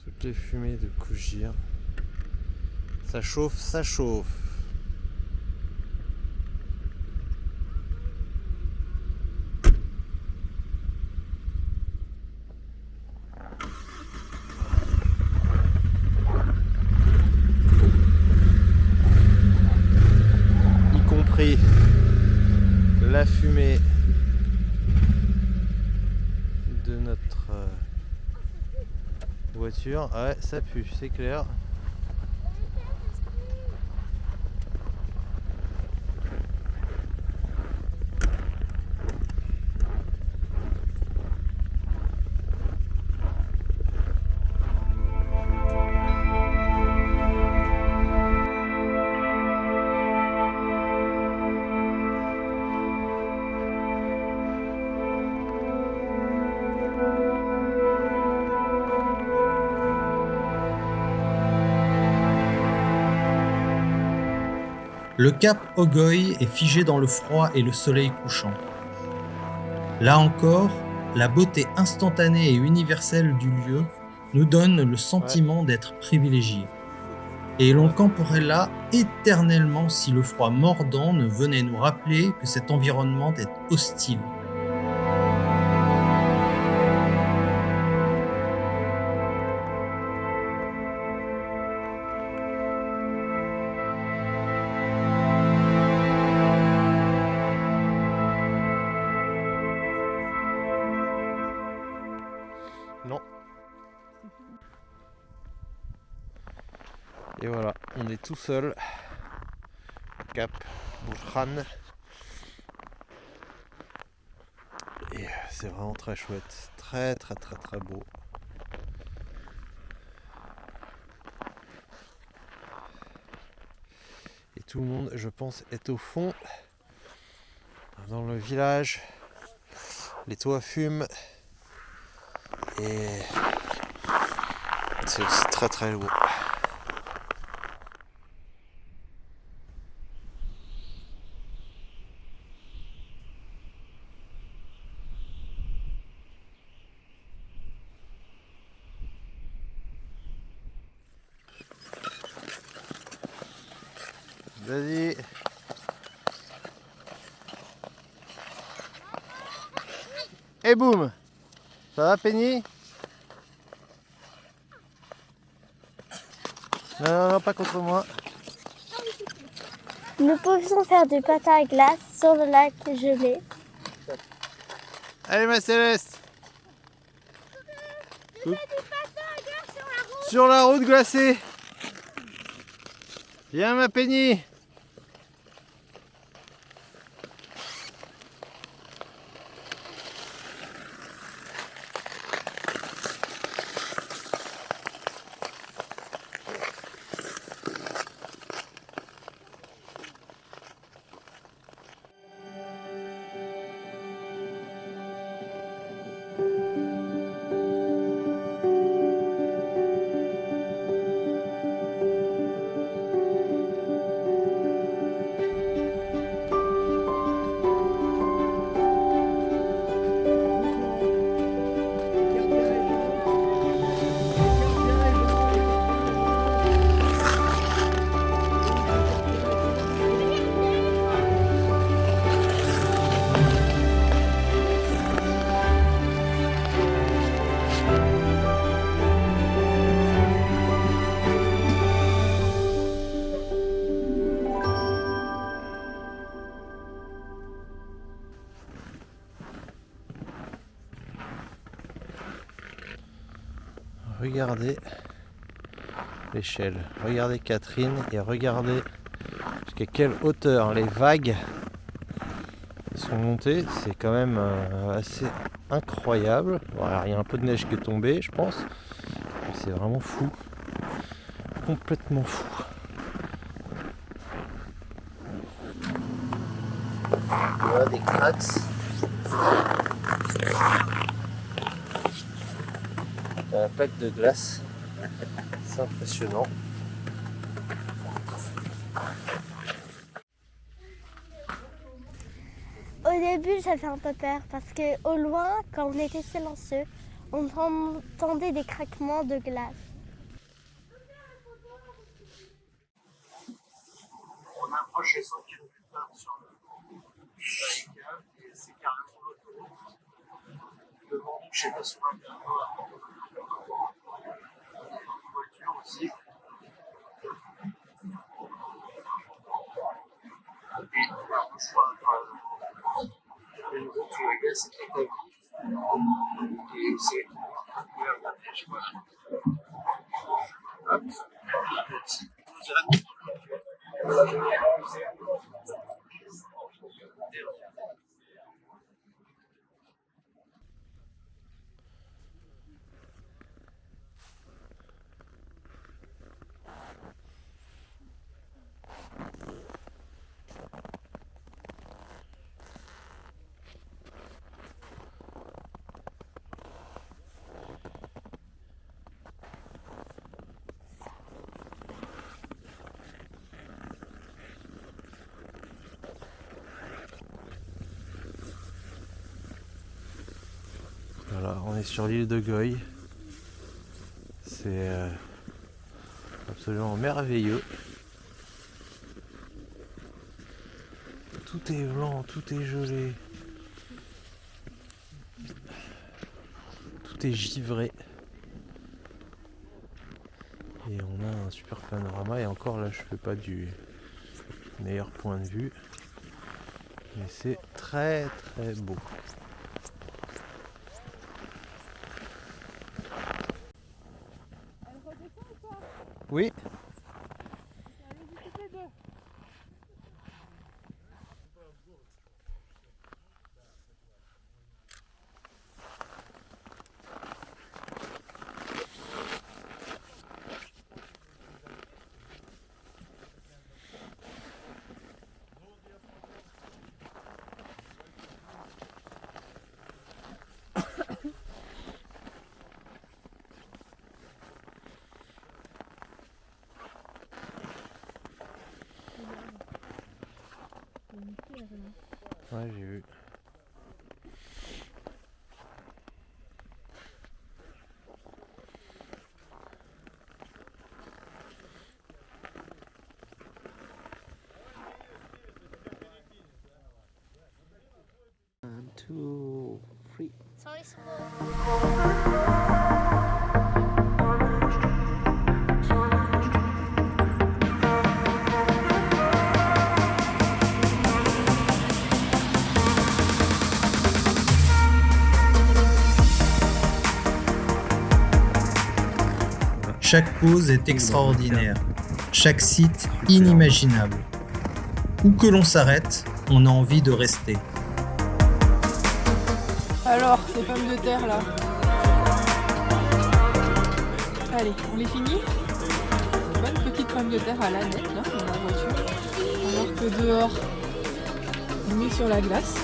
S1: Toutes les fumées de Kougir. Ça chauffe, ça chauffe. Y compris la fumée de notre voiture. Ouais, ça pue, c'est clair.
S2: Le cap Ogoy est figé dans le froid et le soleil couchant. Là encore, la beauté instantanée et universelle du lieu nous donne le sentiment d'être privilégiés. Et l'on camperait là éternellement si le froid mordant ne venait nous rappeler que cet environnement est hostile.
S1: Non. Et voilà, on est tout seul au cap Boujran. Et c'est vraiment très chouette, très très très très beau. Et tout le monde, je pense, est au fond dans le village. Les toits fument. Et c'est aussi très très beau. Vas-y. Et boum. Ça va, Penny? Non, pas contre moi.
S4: Nous pouvions faire du patin à glace sur le lac gelé.
S1: Allez, ma Céleste.
S4: Je fais du patin à glace sur la route.
S1: Sur la route glacée. Viens, ma Penny. regardez l'échelle. Regardez Catherine et regardez jusqu'à quelle hauteur les vagues sont montées. C'est quand même assez incroyable. Bon, alors, il y a un peu de neige qui est tombée, je pense. C'est vraiment fou. Complètement fou. Voilà des cracks. La plaque de glace. C'est impressionnant.
S4: Au début, j'avais un peu peur parce que au loin, quand on était silencieux, on entendait des craquements de glace.
S2: On approche les 100 km/h sur le et c'est carrément l'autoroute. Le vent, je sais pas si on va bien voir. Une voiture aussi. Et voilà, le choix. Une route sur la glace, c'est très cool. Et c'est couvert de la neige. Voilà. Hop, petit.
S1: Voilà, on est sur l'île de Goy. C'est absolument merveilleux. Tout est blanc, tout est gelé. Tout est givré. Et on a un super panorama. Et encore là, je fais pas du meilleur point de vue. Mais c'est très très beau. Oui. Ouais, j'ai vu. One, two, three.
S2: Chaque pause est extraordinaire, chaque site inimaginable. Où que l'on s'arrête, on a envie de rester.
S3: Alors, ces pommes de terre là. Allez, on les finit. Bonne petite pomme de terre à la nette là, dans la voiture. Alors que dehors, on est sur la glace.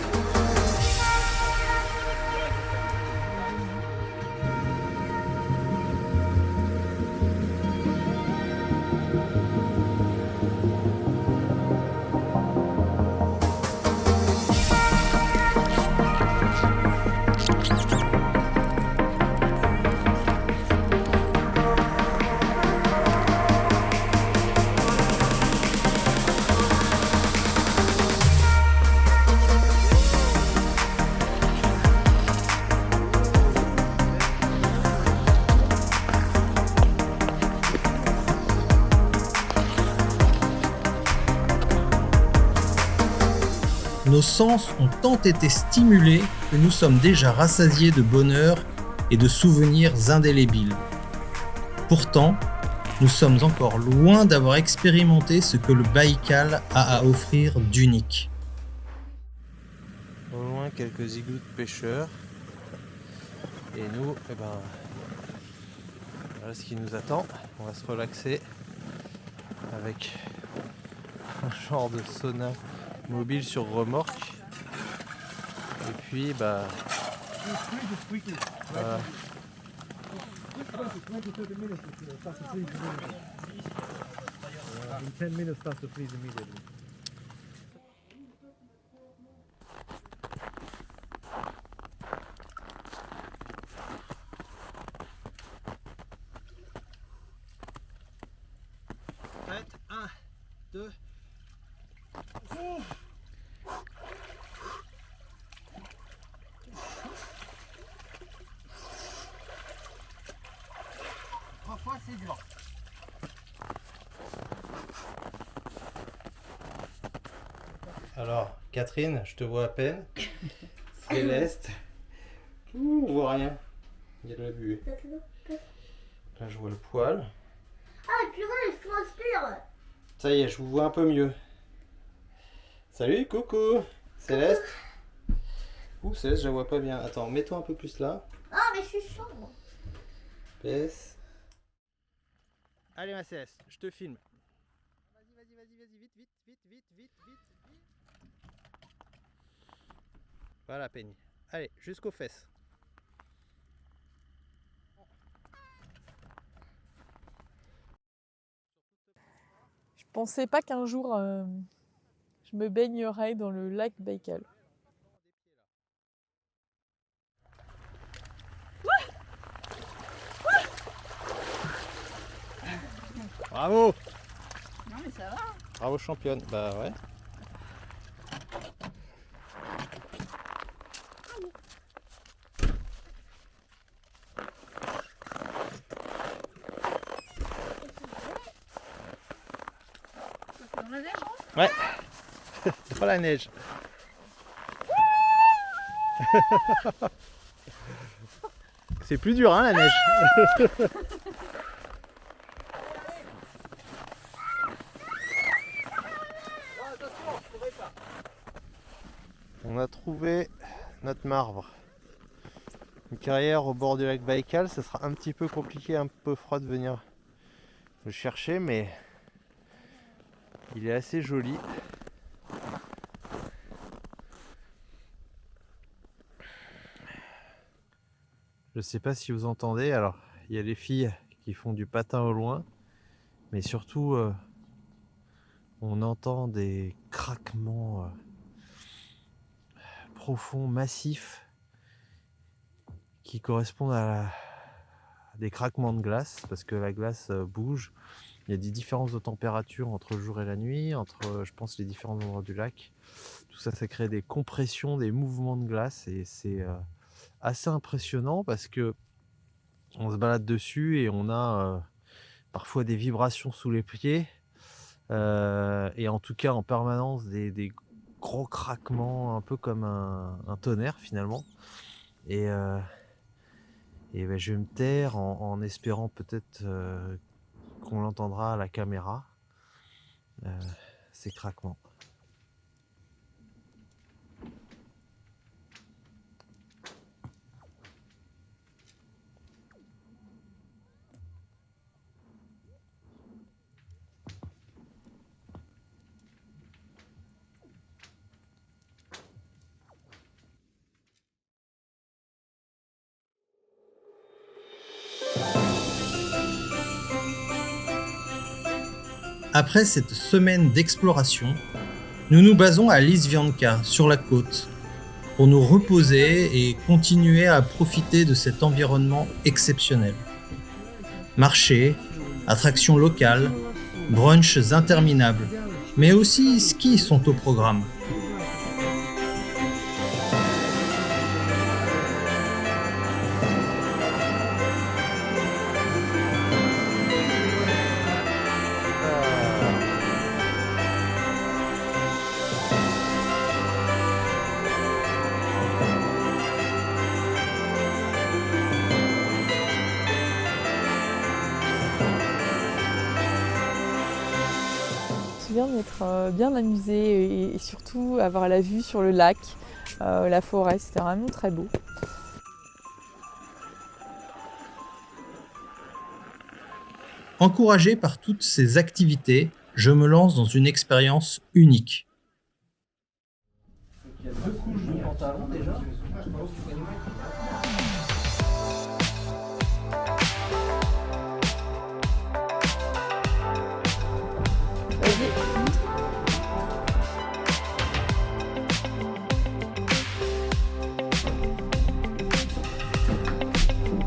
S2: Nos sens ont tant été stimulés que nous sommes déjà rassasiés de bonheur et de souvenirs indélébiles. Pourtant, nous sommes encore loin d'avoir expérimenté ce que le Baïkal a à offrir d'unique.
S1: Au loin, quelques igloos de pêcheurs. Et nous, voilà ce qui nous attend. On va se relaxer avec un genre de sauna mobile sur remorque. Et puis, voilà. Prête, 1, 2. Trois fois, c'est dur. Alors, Catherine, je te vois à peine. Céleste. Ouh, on voit rien. Il y a de la buée. Là, je vois le poil.
S4: Ah, purée, je transpire.
S1: Ça y est, je vous vois un peu mieux. Salut, coucou. Céleste. Ouh, Céleste, je la vois pas bien. Attends, mets-toi un peu plus là.
S4: Ah, mais je suis chaud.
S1: Baisse. Allez, ma Céleste, je te filme. Vas-y, vite. Voilà, Penny. Allez, jusqu'aux fesses.
S3: Je pensais pas qu'un jour je me baignerais dans le lac Baïkal.
S1: Bravo!
S8: Non mais ça va.
S1: Bravo, championne. Bah ouais.
S8: Dans la neige.
S1: Ouais. Dans la neige. C'est plus dur, hein, la neige. On a trouvé notre marbre. Une carrière au bord du lac Baïkal. Ça sera un petit peu compliqué, un peu froid de venir le chercher, mais il est assez joli. Je sais pas si vous entendez, alors il y a les filles qui font du patin au loin, mais surtout on entend des craquements profonds, massifs, qui correspondent à des craquements de glace, parce que la glace bouge. Il y a des différences de température entre le jour et la nuit, entre, je pense, les différents endroits du lac. Tout ça, ça crée des compressions, des mouvements de glace, et c'est assez impressionnant parce que on se balade dessus et on a parfois des vibrations sous les pieds, et en tout cas en permanence des gros craquements, un peu comme un tonnerre finalement. Et je vais me taire en espérant peut-être qu'on l'entendra à la caméra, ces craquements.
S2: Après cette semaine d'exploration, nous nous basons à Lisvianka, sur la côte, pour nous reposer et continuer à profiter de cet environnement exceptionnel. Marchés, attractions locales, brunchs interminables, mais aussi skis sont au programme.
S3: bien m'être bien amusée et surtout avoir la vue sur le lac, la forêt, c'était vraiment très beau.
S2: Encouragé par toutes ces activités, je me lance dans une expérience unique.
S1: Il y a 2 couches de pantalon déjà.
S3: Vas-y.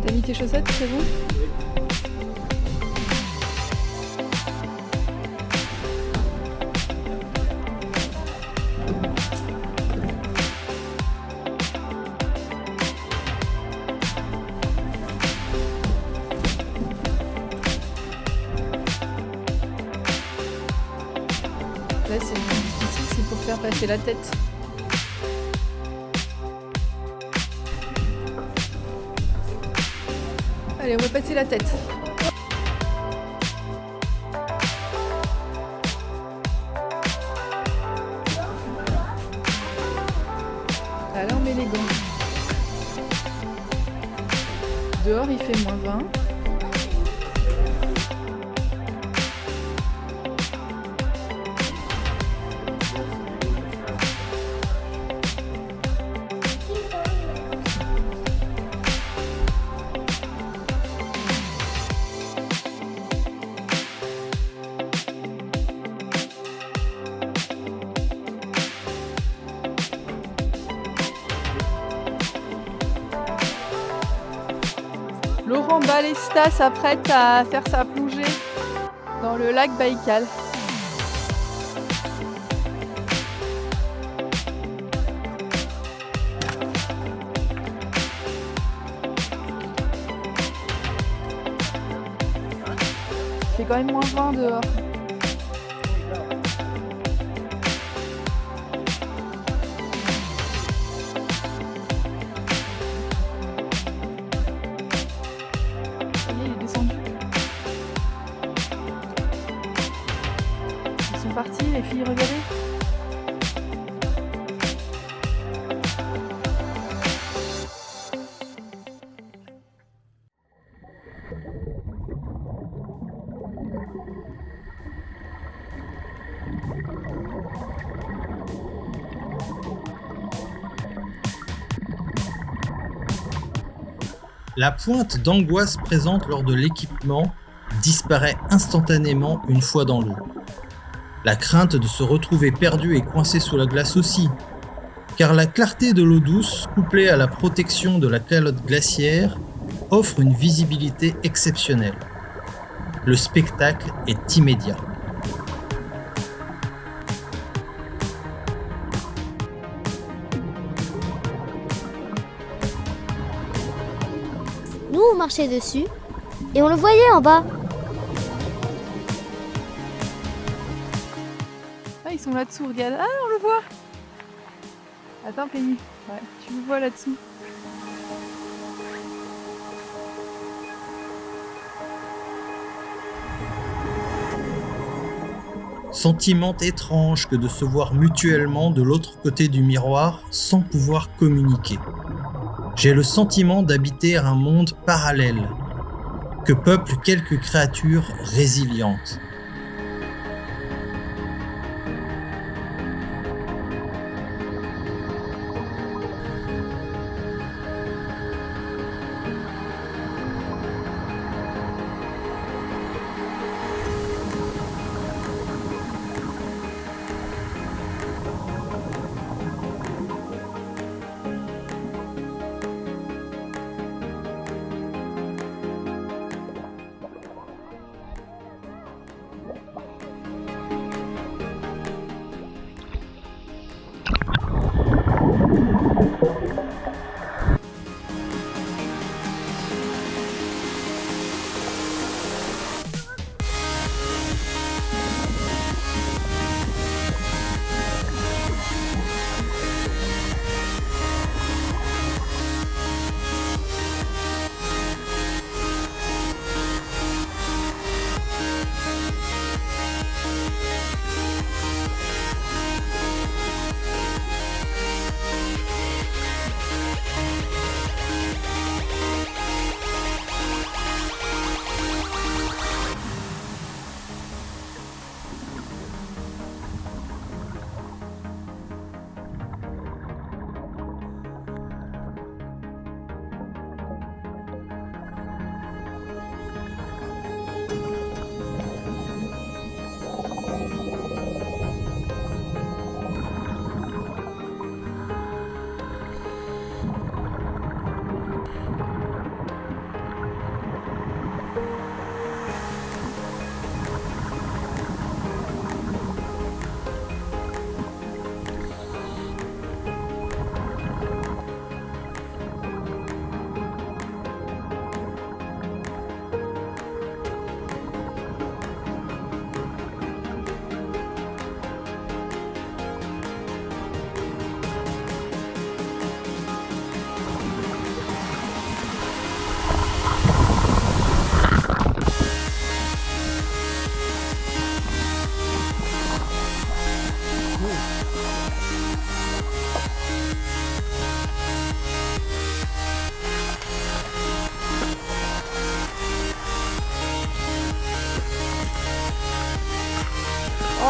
S3: T'as mis tes chaussettes, c'est bon? Là, c'est le plus difficile, c'est pour faire passer la tête. Allez, on va passer la tête. Là, on met les gants. Dehors, il fait -20. Laurent Balesta s'apprête à faire sa plongée dans le lac Baïkal. Il fait quand même -20 dehors. Il est descendu. Ils sont partis, les filles, regardez.
S2: La pointe d'angoisse présente lors de l'équipement disparaît instantanément une fois dans l'eau. La crainte de se retrouver perdu et coincé sous la glace aussi, car la clarté de l'eau douce, couplée à la protection de la calotte glaciaire, offre une visibilité exceptionnelle. Le spectacle est immédiat.
S4: Nous, on marchait dessus et on le voyait en bas.
S3: Ah, ils sont là-dessous, regarde. Ah, on le voit. Attends, Penny. Ouais, tu le vois là-dessous.
S2: Sentiment étrange que de se voir mutuellement de l'autre côté du miroir sans pouvoir communiquer. J'ai le sentiment d'habiter un monde parallèle, que peuplent quelques créatures résilientes.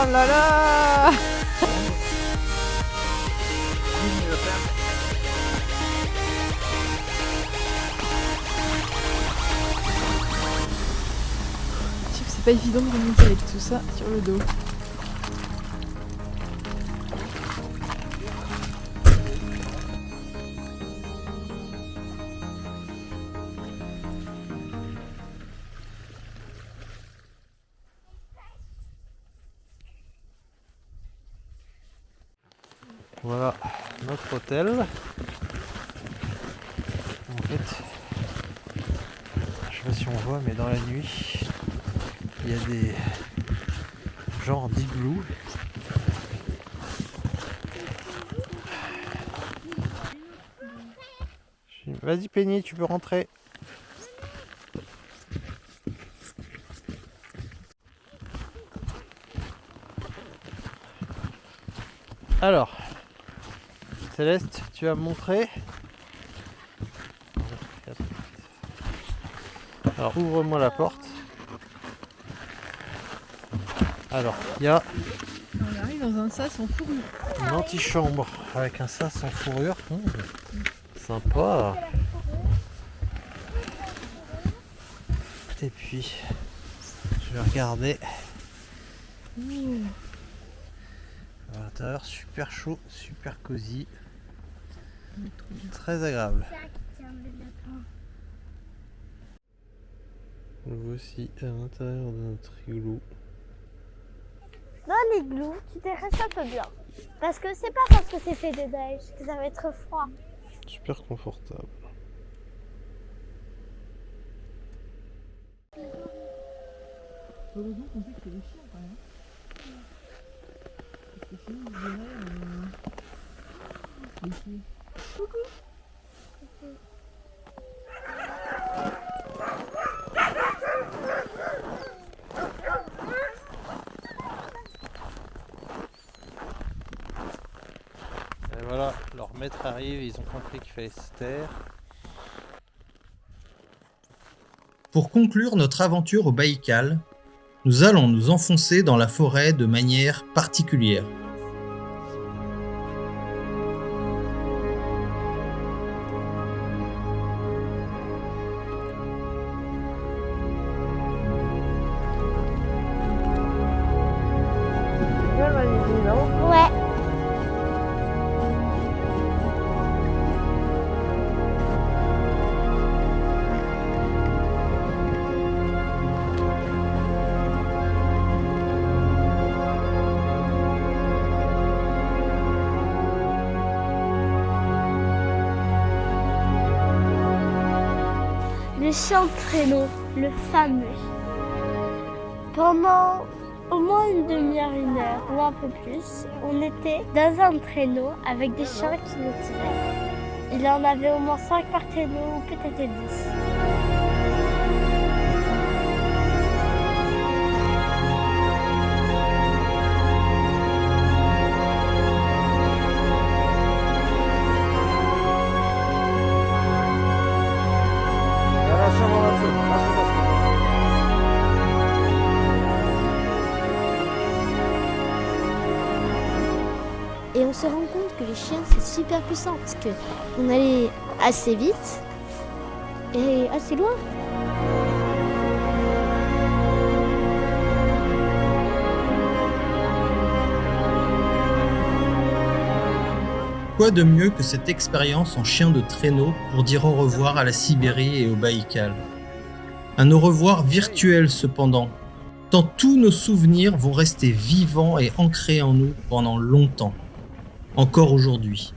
S3: Oh là là! C'est pas évident de remonter avec tout ça sur le dos.
S1: Voilà notre hôtel. En fait, je sais pas si on voit, mais dans la nuit, il y a des genres d'igloo. Vas-y Penny, tu peux rentrer. Alors, Céleste, tu vas me montrer. Alors, ouvre-moi la porte. Alors, il y a
S3: On arrive dans un sas en fourrure.
S1: une antichambre avec un sas en fourrure. Sympa. Et puis, je vais regarder. À l'intérieur, super chaud, super cosy. Très agréable. Nous voici à l'intérieur de notre igloo.
S4: Dans l'igloo, tu te restes un peu bien. Parce que c'est pas parce que c'est fait de neige que ça va être froid.
S1: Super confortable.
S3: Heureusement qu'on sait que c'est les chiens quand même. Parce que sinon, je dirais.
S1: Et voilà, leur maître arrive, ils ont compris qu'il fallait se taire.
S2: Pour conclure notre aventure au Baïkal, nous allons nous enfoncer dans la forêt de manière particulière.
S4: Ouais. Le chien de traîneau, le fameux. Pendant au moins une demi-heure, une heure ou un peu plus, on était dans un traîneau avec des chiens qui nous tiraient. Il y en avait au moins 5 par traîneau ou peut-être 10. Et on se rend compte que les chiens c'est super puissant parce qu'on allait assez vite et assez loin.
S2: Quoi de mieux que cette expérience en chien de traîneau pour dire au revoir à la Sibérie et au Baïkal? Un au revoir virtuel cependant, tant tous nos souvenirs vont rester vivants et ancrés en nous pendant longtemps, encore aujourd'hui.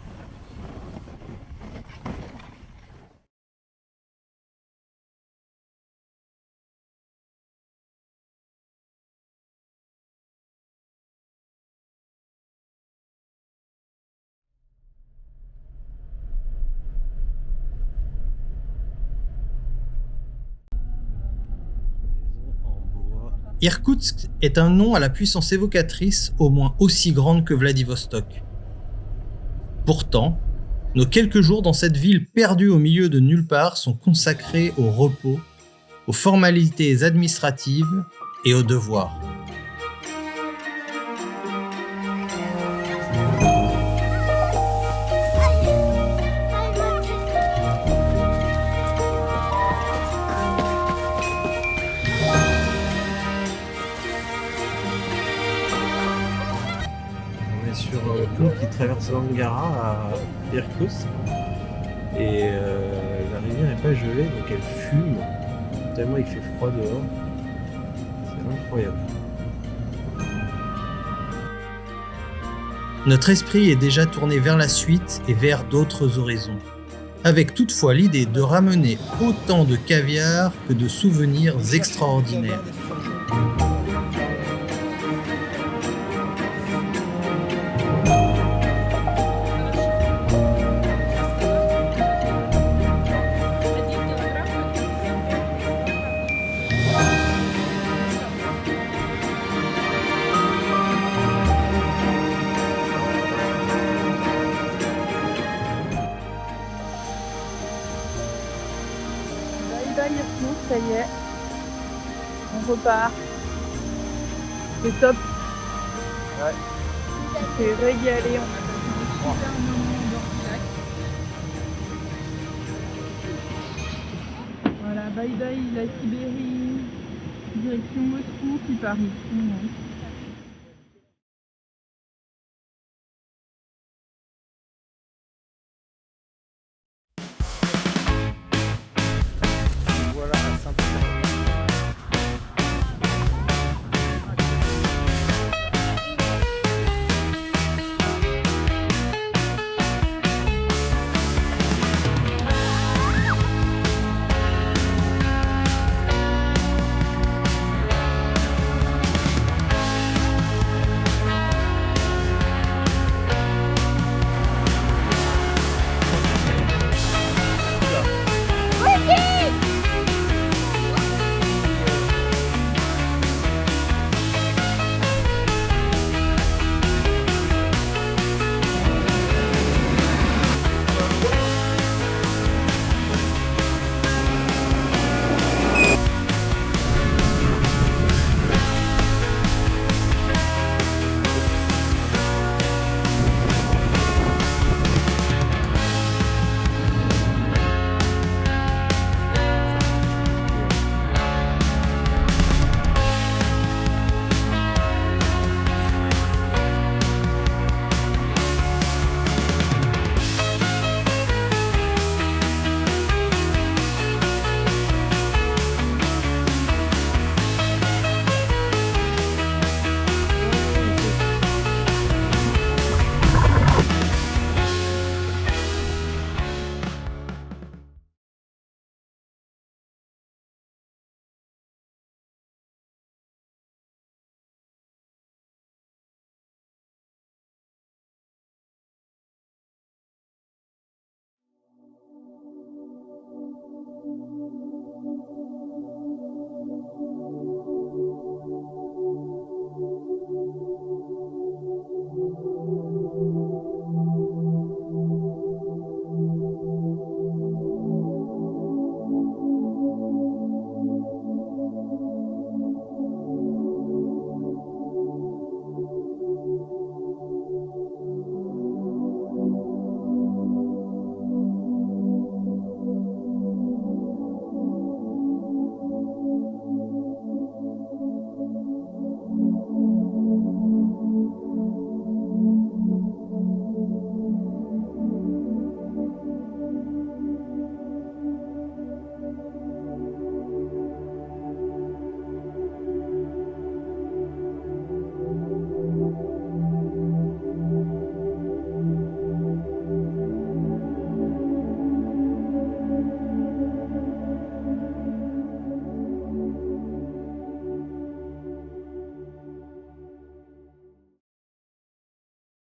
S2: Irkoutsk est un nom à la puissance évocatrice au moins aussi grande que Vladivostok. Pourtant, nos quelques jours dans cette ville perdue au milieu de nulle part sont consacrés au repos, aux formalités administratives et aux devoirs.
S1: bateau qui traverse l'Angara à Irkoutsk. Et la rivière n'est pas gelée, donc elle fume. Tellement il fait froid dehors. C'est incroyable.
S2: Notre esprit est déjà tourné vers la suite et vers d'autres horizons, avec toutefois l'idée de ramener autant de caviar que de souvenirs extraordinaires.
S3: Ça y est, on repart. C'est top.
S1: Ouais.
S3: On s'est régalé, on a passé des super moments au bord du lac. Voilà, bye bye la Sibérie, direction Moscou, puis Paris.